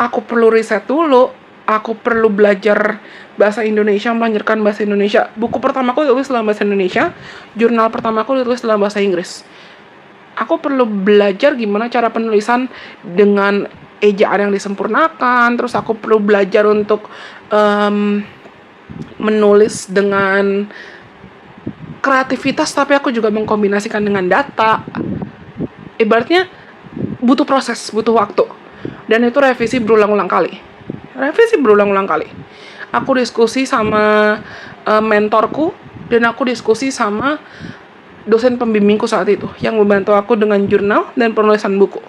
Aku perlu riset dulu. Aku perlu belajar bahasa Indonesia, melanjutkan bahasa Indonesia. Buku pertamaku ditulis dalam bahasa Indonesia. Jurnal pertamaku ditulis dalam bahasa Inggris. Aku perlu belajar gimana cara penulisan dengan ejaan yang disempurnakan. Terus aku perlu belajar untuk menulis dengan kreativitas, tapi aku juga mengkombinasikan dengan data. Ibaratnya butuh proses, butuh waktu. Dan itu revisi berulang-ulang kali. Aku diskusi sama mentorku, dan aku diskusi sama dosen pembimbingku saat itu yang membantu aku dengan jurnal dan penulisan buku.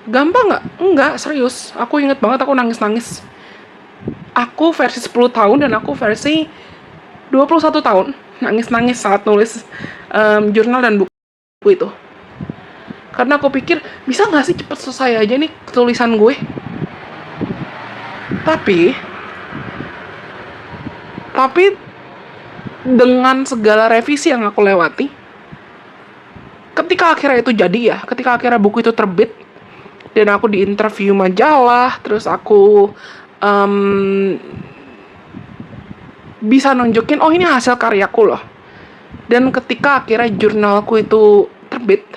Gampang nggak? Enggak, serius. Aku inget banget aku nangis-nangis. Aku versi 10 tahun dan aku versi 21 tahun nangis-nangis saat nulis jurnal dan buku itu. Karena aku pikir, bisa nggak sih cepet selesai aja nih tulisan gue? Tapi dengan segala revisi yang aku lewati, ketika akhirnya itu jadi ya, ketika akhirnya buku itu terbit, dan aku di interview majalah, terus aku bisa nunjukin, oh ini hasil karyaku loh. Dan ketika akhirnya jurnalku itu terbit,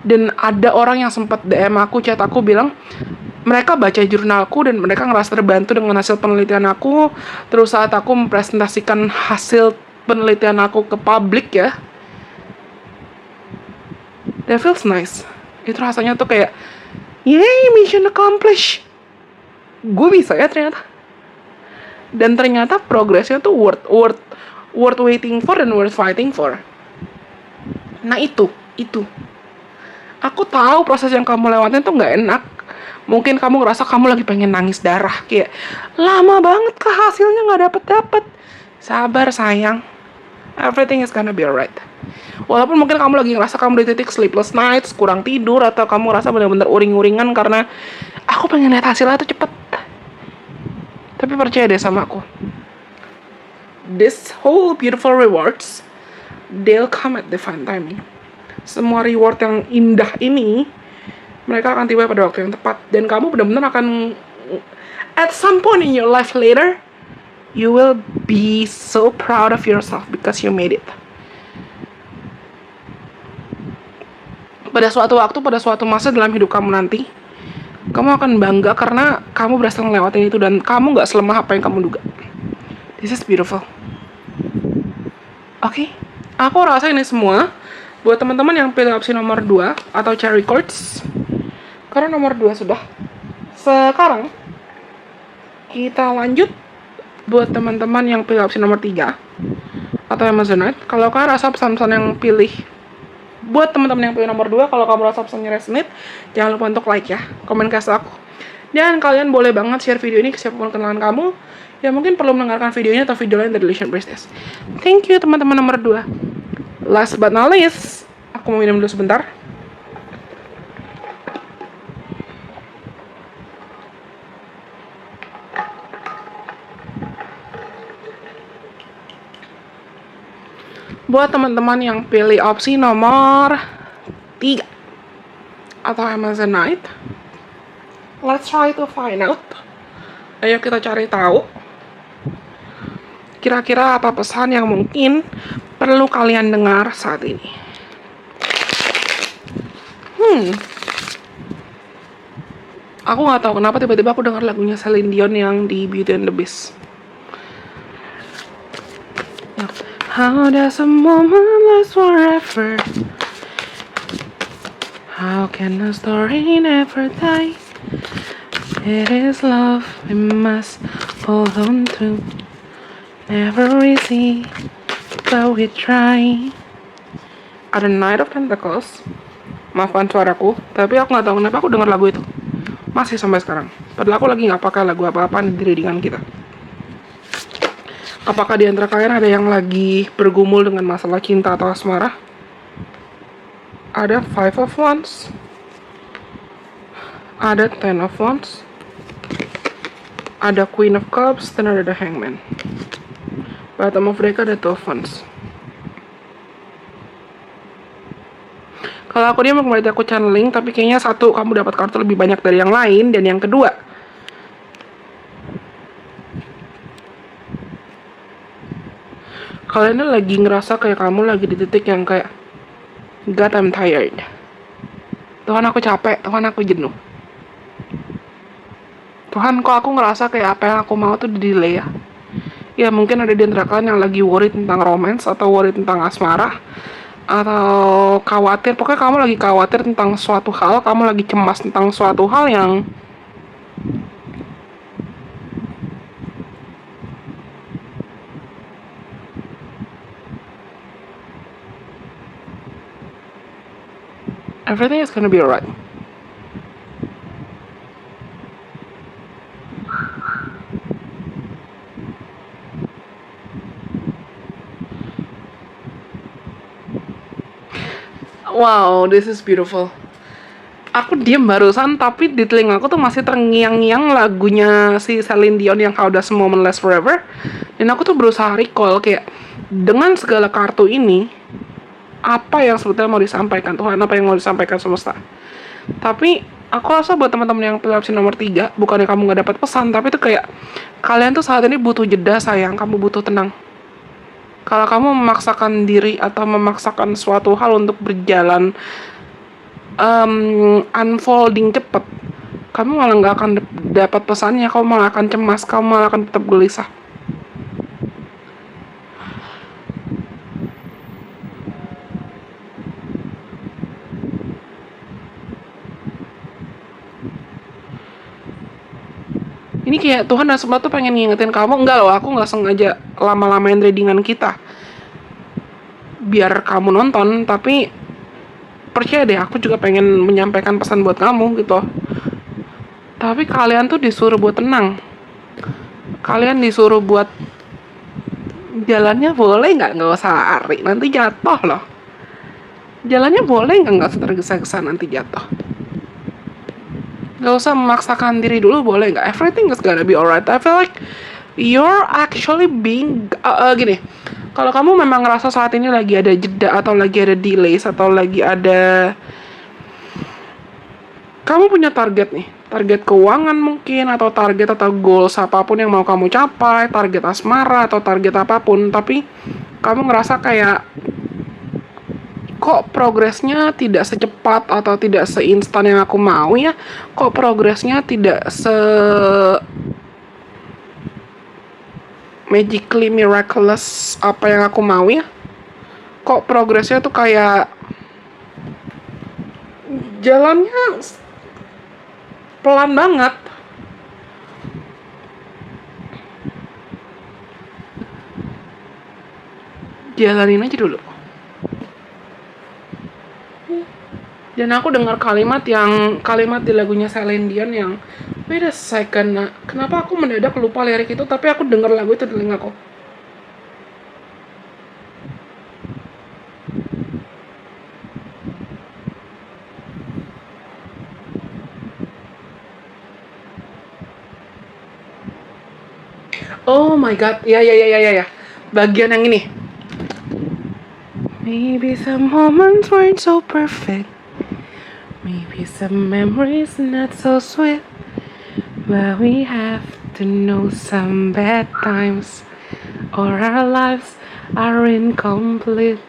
dan ada orang yang sempat DM aku, chat aku bilang, mereka baca jurnalku dan mereka ngerasa terbantu dengan hasil penelitian aku. Terus saat aku mempresentasikan hasil penelitian aku ke publik ya, that feels nice. Itu rasanya tuh kayak, yay, mission accomplished. Gue bisa ya ternyata. Dan ternyata progresnya tuh worth waiting for dan worth fighting for. Nah itu. Aku tahu proses yang kamu lewatin tuh nggak enak. Mungkin kamu ngerasa kamu lagi pengen nangis darah, kayak lama banget kah hasilnya nggak dapet. Sabar sayang, everything is gonna be alright. Walaupun mungkin kamu lagi ngerasa kamu di titik sleepless nights, kurang tidur, atau kamu ngerasa benar-benar uring-uringan karena aku pengen lihat hasilnya tuh cepet. Tapi percaya deh sama aku, this whole beautiful rewards, they'll come at divine timing. Semua reward yang indah ini, mereka akan tiba pada waktu yang tepat. Dan kamu benar-benar akan, at some point in your life later, you will be so proud of yourself because you made it. Pada suatu waktu, pada suatu masa dalam hidup kamu nanti, kamu akan bangga karena kamu berhasil ngelewatin itu dan kamu gak selemah apa yang kamu duga. This is beautiful. Oke, aku rasa ini semua buat teman-teman yang pilih opsi nomor 2 atau cherry quartz. Karena nomor 2 sudah. Sekarang kita lanjut buat teman-teman yang pilih opsi nomor 3 atau Amazonite. Kalau kalian rasa pesan-pesan yang pilih, buat teman-teman yang pilih nomor 2, kalau kamu rasa pesannya resonate, jangan lupa untuk like ya, komen kasih aku. Dan kalian boleh banget share video ini ke siapapun kenalan kamu yang mungkin perlu mendengarkan videonya atau video lain dari Delusion Priestess. Thank you teman-teman nomor 2. Last but not least, aku mau minum dulu sebentar. Buat teman-teman yang pilih opsi nomor 3 atau Amazonite, let's try to find out. Ayo kita cari tahu kira-kira apa pesan yang mungkin perlu kalian dengar saat ini. Aku nggak tahu kenapa tiba-tiba aku dengar lagunya Celine Dion yang di Beauty and the Beast. How does a moment last forever? How can a story never die? It is love we must hold on to. Never easy, but we try. Ada Knight of Pentacles. Maafkan suaraku, tapi aku nggak tahu kenapa aku dengar lagu itu masih sampai sekarang. Padahal aku lagi nggak pakai lagu apa-apa di readingan kita. Apakah di antara kalian ada yang lagi bergumul dengan masalah cinta atau asmara? Ada Five of Wands, ada Ten of Wands, ada Queen of Cups, dan ada The Hangman. Bottom of deck ada Two of Wands. Kalau aku dia mau kembali aku channeling, tapi kayaknya satu, kamu dapat kartu lebih banyak dari yang lain, dan yang kedua, kalian lagi ngerasa kayak kamu lagi di titik yang kayak, God, I'm tired. Tuhan, aku capek. Tuhan, aku jenuh. Tuhan, kok aku ngerasa kayak apa yang aku mau tuh di delay ya? Ya, mungkin ada di antara kalian yang lagi worry tentang romance, atau worry tentang asmara, atau khawatir, pokoknya kamu lagi khawatir tentang suatu hal, kamu lagi cemas tentang suatu hal yang everything is gonna be alright. Wow, this is beautiful. Aku diem barusan, tapi di telinga aku tuh masih terngiang-ngiang lagunya si Celine Dion yang How Does a Moment Last Forever. Dan aku tuh berusaha recall kayak, dengan segala kartu ini, apa yang sebetulnya mau disampaikan Tuhan, apa yang mau disampaikan semesta. Tapi aku rasa buat teman-teman yang pilih opsi nomor 3, bukannya kamu gak dapat pesan, tapi itu kayak, kalian tuh saat ini butuh jeda sayang, kamu butuh tenang. Kalau kamu memaksakan diri atau memaksakan suatu hal untuk berjalan unfolding cepet, kamu malah nggak akan dapat pesannya, kamu malah akan cemas, kamu malah akan tetap gelisah. Ini kayak Tuhan dan semua tuh pengen ngingetin kamu, enggak loh, aku nggak sengaja lama-lamain readingan kita biar kamu nonton, tapi percaya deh, aku juga pengen menyampaikan pesan buat kamu gitu. Tapi kalian tuh disuruh buat tenang, kalian disuruh buat jalannya boleh nggak usah lari, nanti jatuh loh. Jalannya boleh nggak usah tergesa-gesa, nanti jatuh. Gak usah memaksakan diri dulu, boleh nggak? Everything is gonna be alright. I feel like you're actually being gini. Kalau kamu memang ngerasa saat ini lagi ada jeda, atau lagi ada delays, atau lagi ada, kamu punya target nih, target keuangan mungkin, atau target atau goals apapun yang mau kamu capai, target asmara atau target apapun, tapi kamu ngerasa kayak, kok progresnya tidak secepat atau tidak seinstan yang aku mau ya? Kok progresnya tidak magically miraculous apa yang aku mau ya? Kok progresnya tuh kayak jalannya pelan banget. Jalanin aja dulu. Dan aku dengar kalimat di lagunya Celine Dion yang, wait a second, kenapa aku mendadak lupa lirik itu, tapi aku dengar lagu itu di telingaku. Oh my god, ya. Bagian yang ini. Maybe some moments weren't so perfect. Maybe some memories not so sweet, but we have to know some bad times, or our lives are incomplete.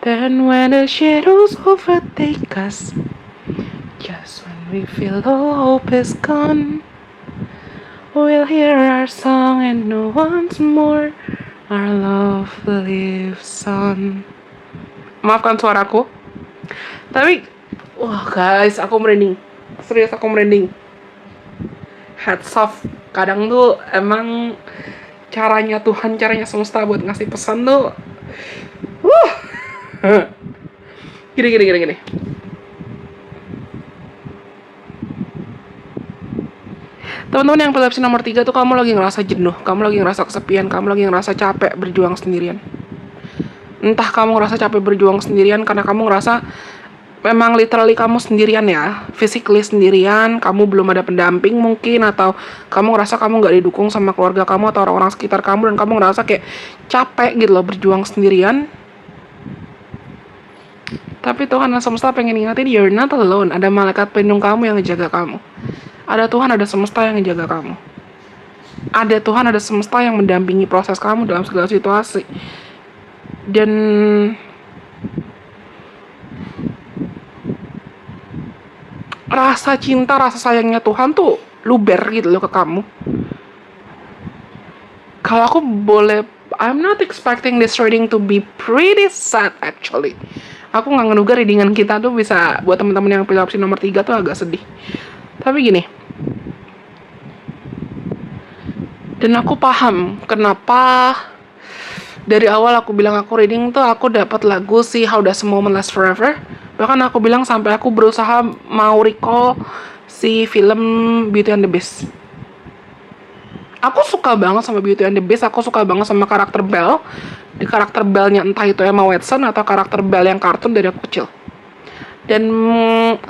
Then when the shadows overtake us, just when we feel all hope is gone, we'll hear our song and know once more our love lives on. Maafkan suaraku, tapi wah guys, aku merinding. Serius, aku merinding. Hats off Kadang tuh emang caranya Tuhan, caranya semesta buat ngasih pesan tuh gini. Teman-teman yang epilepsi nomor 3 tuh, kamu lagi ngerasa jenuh, kamu lagi ngerasa kesepian, kamu lagi ngerasa capek berjuang sendirian. Entah kamu ngerasa capek berjuang sendirian karena kamu ngerasa memang literally kamu sendirian ya, physically sendirian, kamu belum ada pendamping mungkin, atau kamu ngerasa kamu gak didukung sama keluarga kamu atau orang-orang sekitar kamu, dan kamu ngerasa kayak capek gitu loh berjuang sendirian. Tapi Tuhan dan semesta pengen ingetin, you're not alone. Ada malaikat pelindung kamu yang ngejaga kamu. Ada Tuhan, ada semesta yang ngejaga kamu. Ada Tuhan, ada semesta yang mendampingi proses kamu dalam segala situasi. Dan rasa cinta, rasa sayangnya Tuhan tuh luber gitu loh ke kamu. Kalau aku boleh, I'm not expecting this reading to be pretty sad actually. Aku nggak ngeduga readingan kita tuh bisa buat teman-teman yang epilepsi nomor 3 tuh agak sedih. Tapi gini, dan aku paham kenapa dari awal aku bilang aku reading tuh aku dapat lagu si How Does a Moment Last Forever. Bahkan aku bilang sampai aku berusaha mau recall si film Beauty and the Beast. Aku suka banget sama Beauty and the Beast, aku suka banget sama karakter Belle. Di karakter Belle-nya entah itu Emma Watson atau karakter Belle yang kartun dari aku kecil. Dan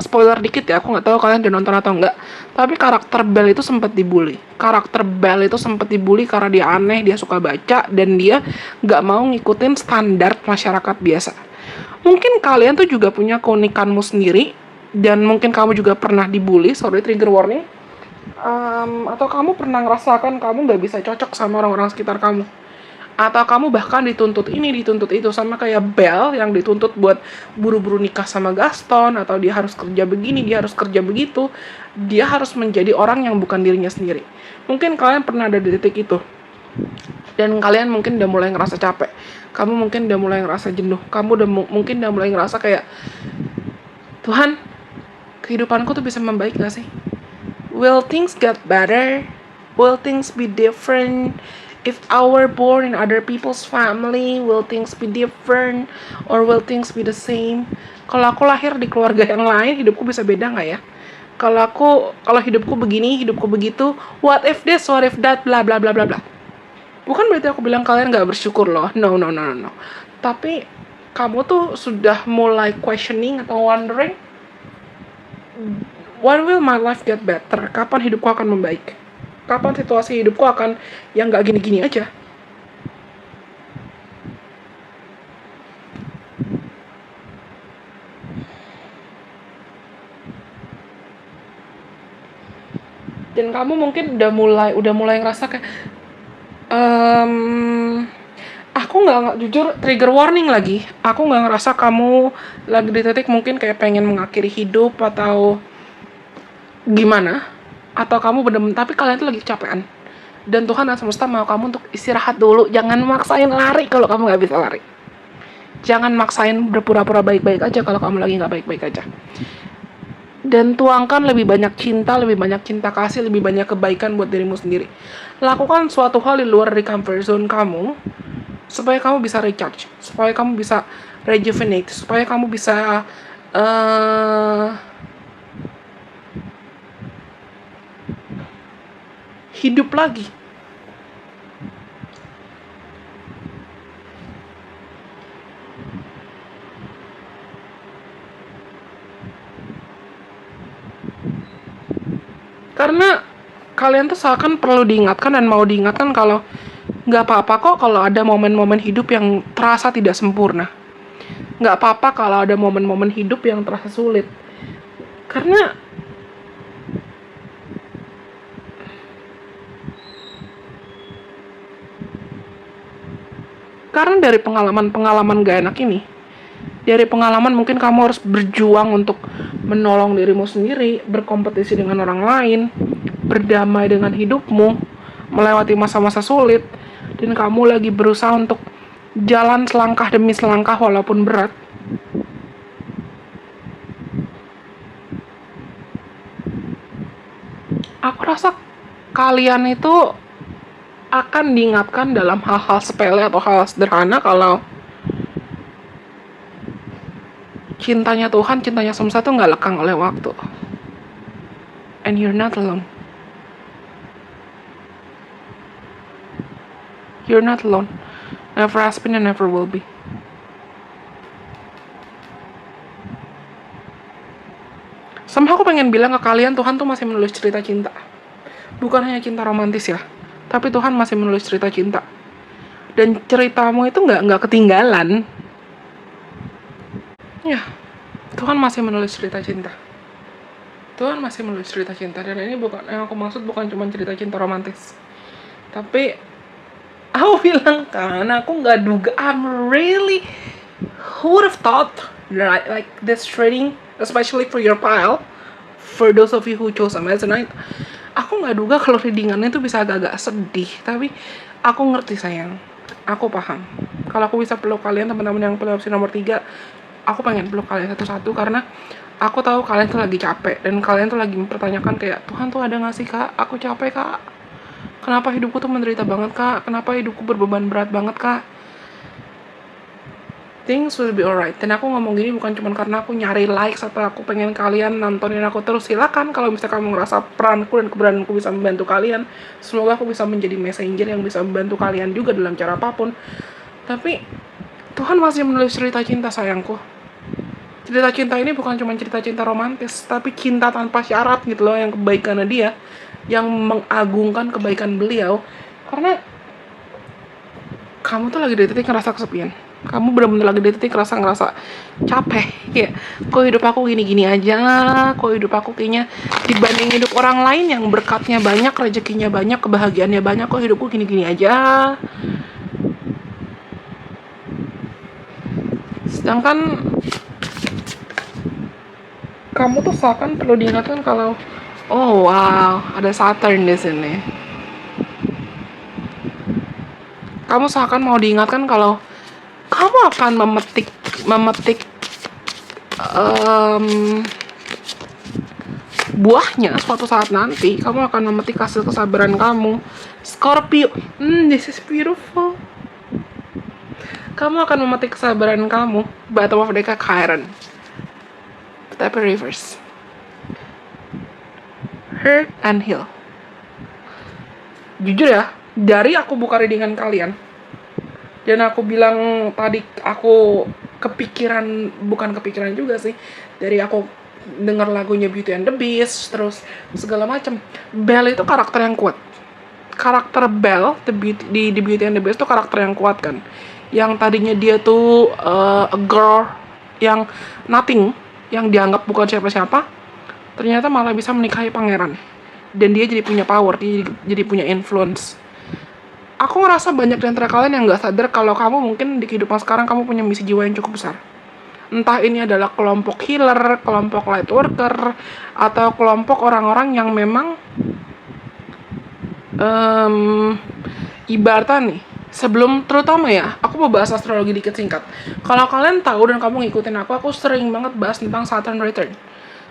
spoiler dikit ya, aku nggak tahu kalian udah nonton atau enggak, tapi karakter Belle itu sempat dibully. Karakter Belle itu sempat dibully karena dia aneh, dia suka baca, dan dia nggak mau ngikutin standar masyarakat biasa. Mungkin kalian tuh juga punya keunikanmu sendiri, dan mungkin kamu juga pernah dibully, sorry trigger warning. Atau kamu pernah ngerasakan kamu nggak bisa cocok sama orang-orang sekitar kamu. Atau kamu bahkan dituntut ini, dituntut itu, sama kayak Belle yang dituntut buat buru-buru nikah sama Gaston, atau dia harus kerja begini, dia harus kerja begitu, dia harus menjadi orang yang bukan dirinya sendiri. Mungkin kalian pernah ada di titik itu, dan kalian mungkin udah mulai ngerasa capek, kamu mungkin udah mulai ngerasa jenuh, kamu mungkin udah mulai ngerasa kayak, Tuhan, kehidupanku tuh bisa membaik gak sih? Will things get better? Will things be different? If I were born in other people's family, will things be different? Or will things be the same? Kalau aku lahir di keluarga yang lain, hidupku bisa beda nggak ya? Kalau hidupku begini, hidupku begitu, what if this, what if that, bla bla bla bla bla. Bukan berarti aku bilang kalian nggak bersyukur loh, no. Tapi kamu tuh sudah mulai questioning atau wondering, when will my life get better? Kapan hidupku akan membaik? Kapan situasi hidupku akan yang gak gini-gini aja? Dan kamu mungkin udah mulai ngerasa kayak, aku nggak jujur trigger warning lagi. Aku nggak ngerasa kamu lagi di titik mungkin kayak pengen mengakhiri hidup atau gimana. Atau kamu bener-bener, tapi kalian tuh lagi kecapean. Dan Tuhan dan semesta mau kamu untuk istirahat dulu. Jangan maksain lari kalau kamu gak bisa lari. Jangan maksain berpura-pura baik-baik aja kalau kamu lagi gak baik-baik aja. Dan tuangkan lebih banyak cinta kasih, lebih banyak kebaikan buat dirimu sendiri. Lakukan suatu hal di luar dari comfort zone kamu, supaya kamu bisa recharge, supaya kamu bisa rejuvenate, supaya kamu bisa hidup lagi. Karena kalian tuh seakan perlu diingatkan dan mau diingatkan kalau nggak apa-apa kok kalau ada momen-momen hidup yang terasa tidak sempurna. Nggak apa-apa kalau ada momen-momen hidup yang terasa sulit. Karena dari pengalaman gak enak ini, dari pengalaman mungkin kamu harus berjuang untuk menolong dirimu sendiri, berkompetisi dengan orang lain, berdamai dengan hidupmu, melewati masa-masa sulit, dan kamu lagi berusaha untuk jalan selangkah demi selangkah walaupun berat. Aku rasa kalian itu akan diingatkan dalam hal-hal sepele atau hal sederhana kalau cintanya Tuhan, cintanya semesta tuh nggak lekang oleh waktu. And you're not alone. You're not alone. Never has been and never will be. Somehow aku pengen bilang ke kalian, Tuhan tuh masih menulis cerita cinta. Bukan hanya cinta romantis ya, tapi Tuhan masih menulis cerita cinta. Dan ceritamu itu nggak ketinggalan. Ya, Tuhan masih menulis cerita cinta. Tuhan masih menulis cerita cinta. Dan ini bukan, yang aku maksud bukan cuma cerita cinta romantis. Tapi aku bilang kan, aku nggak duga. Who would have thought like this trading, especially for your pile, for those of you who chose Amazonite, aku nggak duga kalau readingannya itu bisa agak-agak sedih. Tapi aku ngerti sayang, aku paham. Kalau aku bisa peluk kalian teman-teman yang peluk opsi nomor 3, aku pengen peluk kalian satu-satu karena aku tahu kalian tuh lagi capek dan kalian tuh lagi mempertanyakan kayak, Tuhan tuh ada nggak sih kak? Aku capek kak. Kenapa hidupku tuh menderita banget kak? Kenapa hidupku berbeban berat banget kak? Things will be alright. Dan aku ngomong gini bukan cuma karena aku nyari likes atau aku pengen kalian nontonin aku terus. Silakan kalau misalnya kamu ngerasa peranku dan keberadaanku bisa membantu kalian. Semoga aku bisa menjadi messenger yang bisa membantu kalian juga dalam cara apapun. Tapi Tuhan masih menulis cerita cinta sayangku. Cerita cinta ini bukan cuma cerita cinta romantis, tapi cinta tanpa syarat gitu loh, yang kebaikannya dia, yang mengagungkan kebaikan beliau. Karena kamu tuh lagi di titik ngerasa kesepian. Kamu benar-benar lagi di titik ngerasa capek. Ya, kok hidup aku gini-gini aja. Kok hidup aku kayaknya dibanding hidup orang lain yang berkatnya banyak, rezekinya banyak, kebahagiaannya banyak, kok hidupku gini-gini aja. Sedangkan kamu tuh seakan perlu diingatkan kalau, oh wow, ada Saturn di sini. Kamu seakan mau diingatkan kalau kamu akan memetik buahnya suatu saat nanti. Kamu akan memetik hasil kesabaran kamu. Scorpio, this is beautiful. Kamu akan memetik kesabaran kamu. Bottom of deck Chiron. Tapi reverse. Hurt and heal. Jujur ya, dari aku buka readingan kalian, dan aku bilang tadi aku bukan kepikiran juga sih, dari aku dengar lagunya Beauty and the Beast, terus segala macam. Belle itu karakter yang kuat. Karakter Belle di Beauty and the Beast itu karakter yang kuat kan. Yang tadinya dia tuh a girl yang nothing, yang dianggap bukan siapa-siapa, ternyata malah bisa menikahi pangeran. Dan dia jadi punya power, dia jadi punya influence. Aku ngerasa banyak di antara kalian yang gak sadar kalau kamu mungkin di kehidupan sekarang kamu punya misi jiwa yang cukup besar. Entah ini adalah kelompok healer, kelompok light worker, atau kelompok orang-orang yang memang ibaratnya nih, sebelum, terutama ya, aku mau bahas astrologi dikit singkat. Kalau kalian tahu dan kamu ngikutin aku sering banget bahas tentang Saturn Return.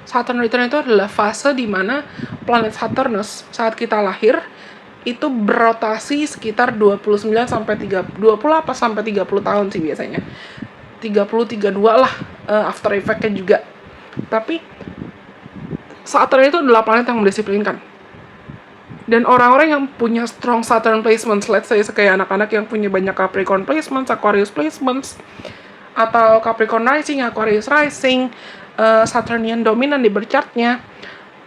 Saturn Return itu adalah fase di mana planet Saturnus saat kita lahir itu berotasi sekitar 29 sampai 30 tahun sih biasanya. 32 lah after effect-nya juga. Tapi Saturn itu adalah planet yang mendisiplinkan. Dan orang-orang yang punya strong Saturn placements, let's say kayak anak-anak yang punya banyak Capricorn placements, Aquarius placements, atau Capricorn rising, Aquarius rising, Saturnian dominan di birth chart-nya,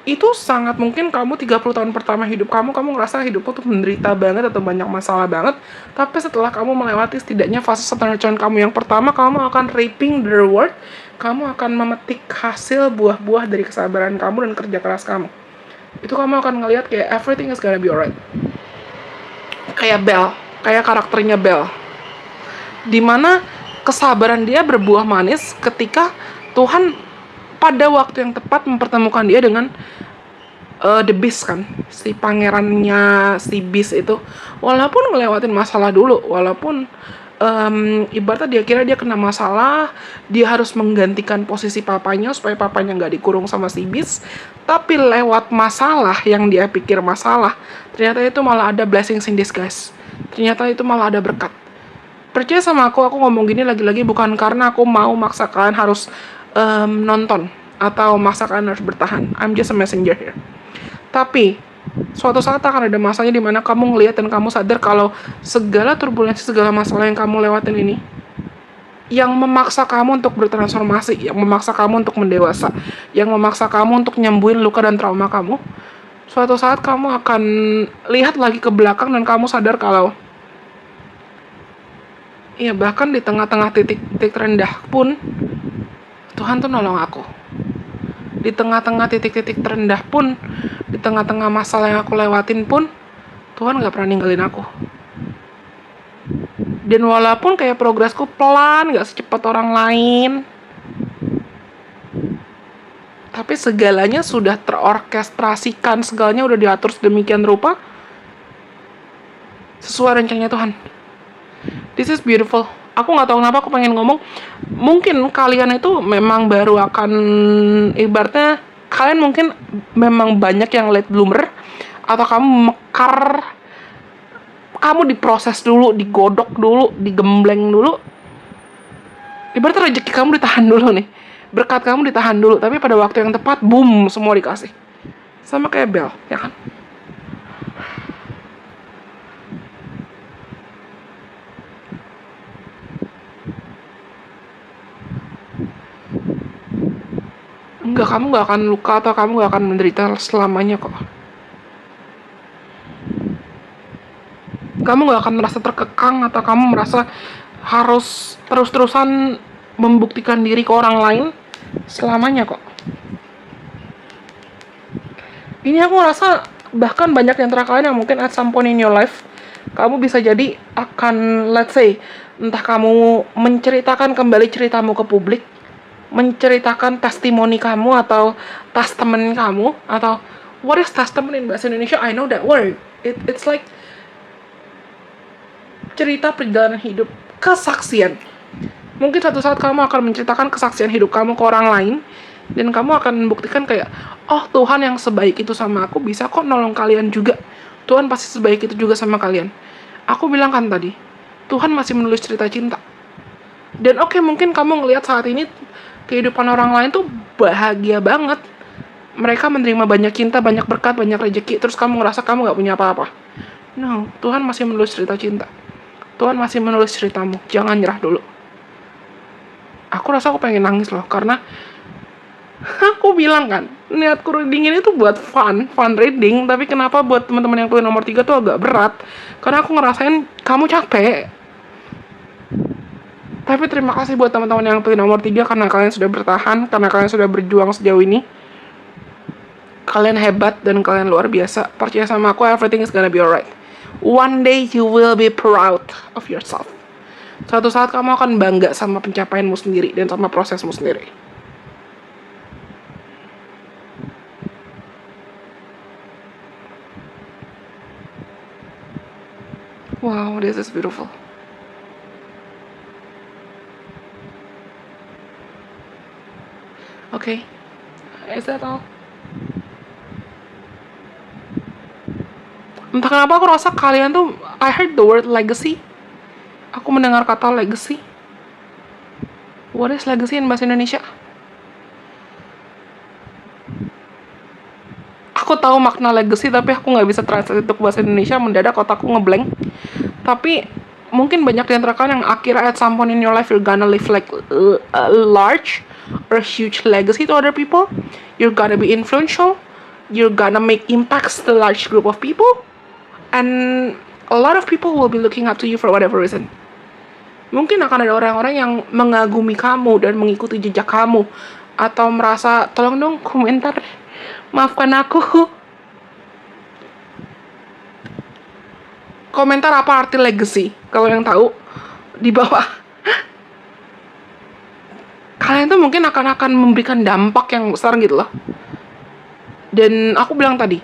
itu sangat mungkin kamu 30 tahun pertama hidup kamu ngerasa hidupmu tuh menderita banget atau banyak masalah banget. Tapi setelah kamu melewati setidaknya fase Saturn return kamu yang pertama, kamu akan reaping the reward. Kamu akan memetik hasil buah-buah dari kesabaran kamu dan kerja keras kamu. Itu kamu akan ngelihat kayak everything is gonna be alright. Kayak Belle, kayak karakternya Belle, dimana kesabaran dia berbuah manis ketika Tuhan pada waktu yang tepat mempertemukan dia dengan The Beast kan, si pangerannya si Beast itu. Walaupun ngelewatin masalah dulu, walaupun ibaratnya dia kira dia kena masalah, dia harus menggantikan posisi papanya supaya papanya nggak dikurung sama si bis. Tapi lewat masalah yang dia pikir masalah, ternyata itu malah ada blessings in disguise. Ternyata itu malah ada berkat. Percaya sama aku ngomong gini lagi-lagi bukan karena aku mau maksa kalian harus nonton atau maksa kalian harus bertahan. I'm just a messenger here. Tapi suatu saat akan ada masanya di mana kamu ngelihat dan kamu sadar kalau segala turbulensi, segala masalah yang kamu lewatin ini yang memaksa kamu untuk bertransformasi, yang memaksa kamu untuk mendewasa, yang memaksa kamu untuk nyembuhin luka dan trauma kamu. Suatu saat kamu akan lihat lagi ke belakang dan kamu sadar kalau iya, bahkan di tengah-tengah titik-titik terendah pun Tuhan tuh nolong aku. Di tengah-tengah titik-titik terendah pun, di tengah-tengah masalah yang aku lewatin pun, Tuhan gak pernah ninggalin aku. Dan walaupun kayak progresku pelan, gak secepat orang lain, tapi segalanya sudah terorkestrasikan, segalanya udah diatur sedemikian rupa, sesuai rencananya Tuhan. This is beautiful. Aku nggak tahu kenapa aku pengen ngomong. Mungkin kalian itu memang baru akan, ibaratnya kalian mungkin memang banyak yang late bloomer, atau kamu mekar, kamu diproses dulu, digodok dulu, digembleng dulu. Ibaratnya rezeki kamu ditahan dulu nih, berkat kamu ditahan dulu, tapi pada waktu yang tepat, boom, semua dikasih. Sama kayak Bel, ya kan? Enggak, kamu gak akan luka atau kamu gak akan menderita selamanya kok. Kamu gak akan merasa terkekang atau kamu merasa harus terus-terusan membuktikan diri ke orang lain selamanya kok. Ini aku ngerasa bahkan banyak di antara kalian yang mungkin at some point in your life, kamu bisa jadi akan, let's say, entah kamu menceritakan kembali ceritamu ke publik, menceritakan testimoni kamu atau testament kamu, atau what is testament in bahasa Indonesia? I know that word. It's like cerita perjalanan hidup, kesaksian. Mungkin suatu saat kamu akan menceritakan kesaksian hidup kamu ke orang lain, dan kamu akan membuktikan kayak, oh Tuhan yang sebaik itu sama aku bisa kok nolong kalian juga. Tuhan pasti sebaik itu juga sama kalian. Aku bilang kan tadi, Tuhan masih menulis cerita cinta. Dan oke, mungkin kamu ngelihat saat ini kehidupan orang lain tuh bahagia banget. Mereka menerima banyak cinta, banyak berkat, banyak rezeki, terus kamu ngerasa kamu gak punya apa-apa. No, Tuhan masih menulis cerita cinta. Tuhan masih menulis ceritamu. Jangan nyerah dulu. Aku rasa aku pengen nangis loh, karena aku bilang kan, niatku reading ini tuh buat fun reading, tapi kenapa buat teman-teman yang tuh nomor 3 tuh agak berat, karena aku ngerasain kamu capek. Tapi terima kasih buat teman-teman yang tuh nomor 3 karena kalian sudah bertahan, karena kalian sudah berjuang sejauh ini. Kalian hebat dan kalian luar biasa. Percaya sama aku, everything is gonna be alright. One day you will be proud of yourself. Suatu saat kamu akan bangga sama pencapaianmu sendiri dan sama prosesmu sendiri. Wow, this is beautiful. Okay, is that all? Entah kenapa aku rasa kalian tuh, I heard the word legacy. Aku mendengar kata legacy. What is legacy in bahasa Indonesia? Aku tahu makna legacy, tapi aku nggak bisa translate untuk bahasa Indonesia. Mendadak otakku ngeblank. Tapi mungkin banyak di antara kalian yang akhirnya at some point in your life you're gonna live like a large or huge legacy to other people. You're gonna be influential. You're gonna make impacts to a large group of people. And a lot of people will be looking up to you for whatever reason. Mungkin akan ada orang-orang yang mengagumi kamu dan mengikuti jejak kamu, atau merasa, tolong dong komentar, maafkan aku. Komentar apa arti legacy? Kalau yang tahu, di bawah. Kalian tuh mungkin akan memberikan dampak yang besar gitu loh. Dan aku bilang tadi,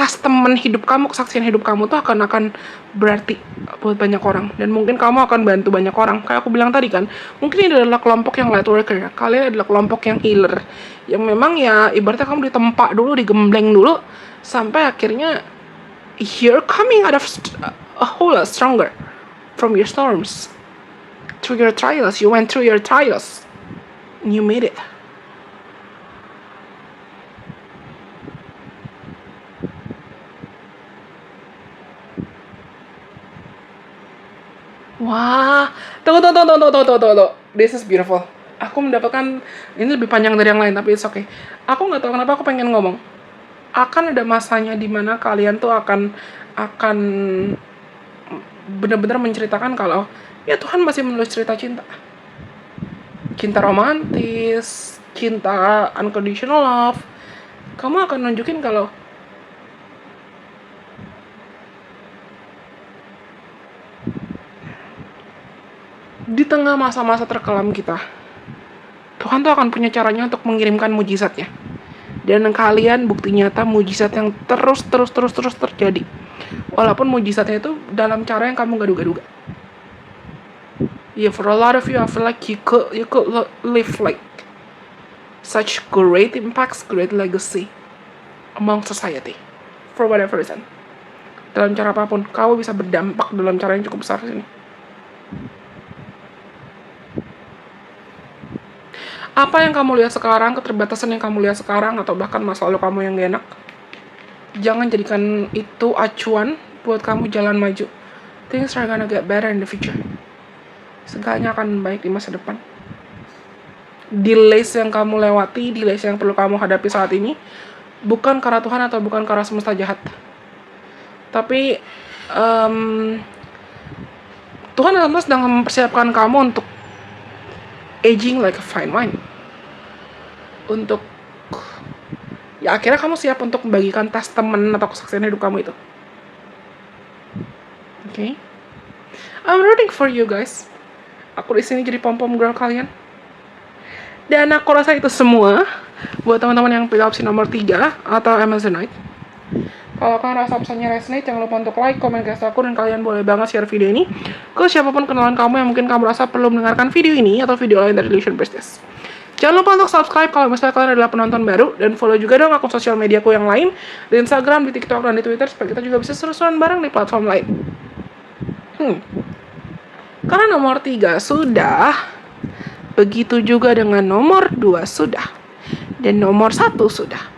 testament hidup kamu, kesaksian hidup kamu tuh akan berarti buat banyak orang, dan mungkin kamu akan bantu banyak orang. Kayak aku bilang tadi kan, mungkin ini adalah kelompok yang light worker, kalian adalah kelompok yang healer, yang memang ya ibaratnya kamu ditempa dulu, digembleng dulu, sampai akhirnya you're coming out of a whole lot stronger from your storms, through your trials. You went through your trials, and you made it. Wah, tunggu. This is beautiful. Aku mendapatkan, ini lebih panjang dari yang lain, tapi it's okay. Aku nggak tahu kenapa aku pengen ngomong. Akan ada masanya dimana kalian tuh akan benar-benar menceritakan kalau ya Tuhan masih menulis cerita cinta. Cinta romantis, cinta unconditional love. Kamu akan nunjukin kalau di tengah masa-masa terkelam kita, Tuhan tuh akan punya caranya untuk mengirimkan mujizatnya. Dan kalian bukti nyata mujizat yang terus terjadi. Walaupun mujizatnya itu dalam cara yang kamu gak duga-duga. Yeah, for a lot of you, I feel like you could live like such great impacts, great legacy among society. For whatever reason. Dalam cara apapun, kamu bisa berdampak dalam cara yang cukup besar sini. Apa yang kamu lihat sekarang, keterbatasan yang kamu lihat sekarang, atau bahkan masa lalu kamu yang gak enak, jangan jadikan itu acuan buat kamu jalan maju. Things are gonna get better in the future. Segalanya akan baik di masa depan. Delays yang kamu lewati, delays yang perlu kamu hadapi saat ini, bukan karena Tuhan atau bukan karena semesta jahat. Tapi Tuhan sedang mempersiapkan kamu untuk aging like a fine wine. Untuk ya akhirnya kamu siap untuk membagikan testament atau kesaksian hidup kamu itu. Okay? I'm rooting for you guys. Aku di sini jadi pom-pom girl kalian. Dan aku rasa itu semua buat teman-teman yang pilih opsi nomor 3 atau Amazonite. Kalau kalian rasa pesannya resonate, jangan lupa untuk like, komen, kasih aku, dan kalian boleh banget share video ini ke siapapun kenalan kamu yang mungkin kamu rasa perlu mendengarkan video ini atau video lain dari Illusion Business. Jangan lupa untuk subscribe kalau misalnya kalian adalah penonton baru, dan follow juga dong akun sosial mediaku yang lain di Instagram, di TikTok, dan di Twitter supaya kita juga bisa seru-seruan bareng di platform lain. Karena nomor 3 sudah, begitu juga dengan nomor 2 sudah, dan nomor 1 sudah.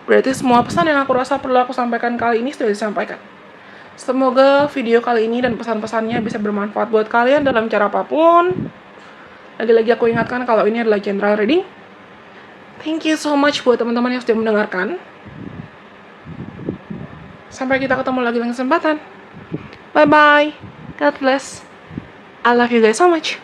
Berarti semua pesan yang aku rasa perlu aku sampaikan kali ini sudah disampaikan. Semoga video kali ini dan pesan-pesannya bisa bermanfaat buat kalian dalam cara apapun. Lagi-lagi aku ingatkan kalau ini adalah general reading. Thank you so much buat teman-teman yang sudah mendengarkan. Sampai kita ketemu lagi dalam kesempatan. Bye-bye. God bless. I love you guys so much.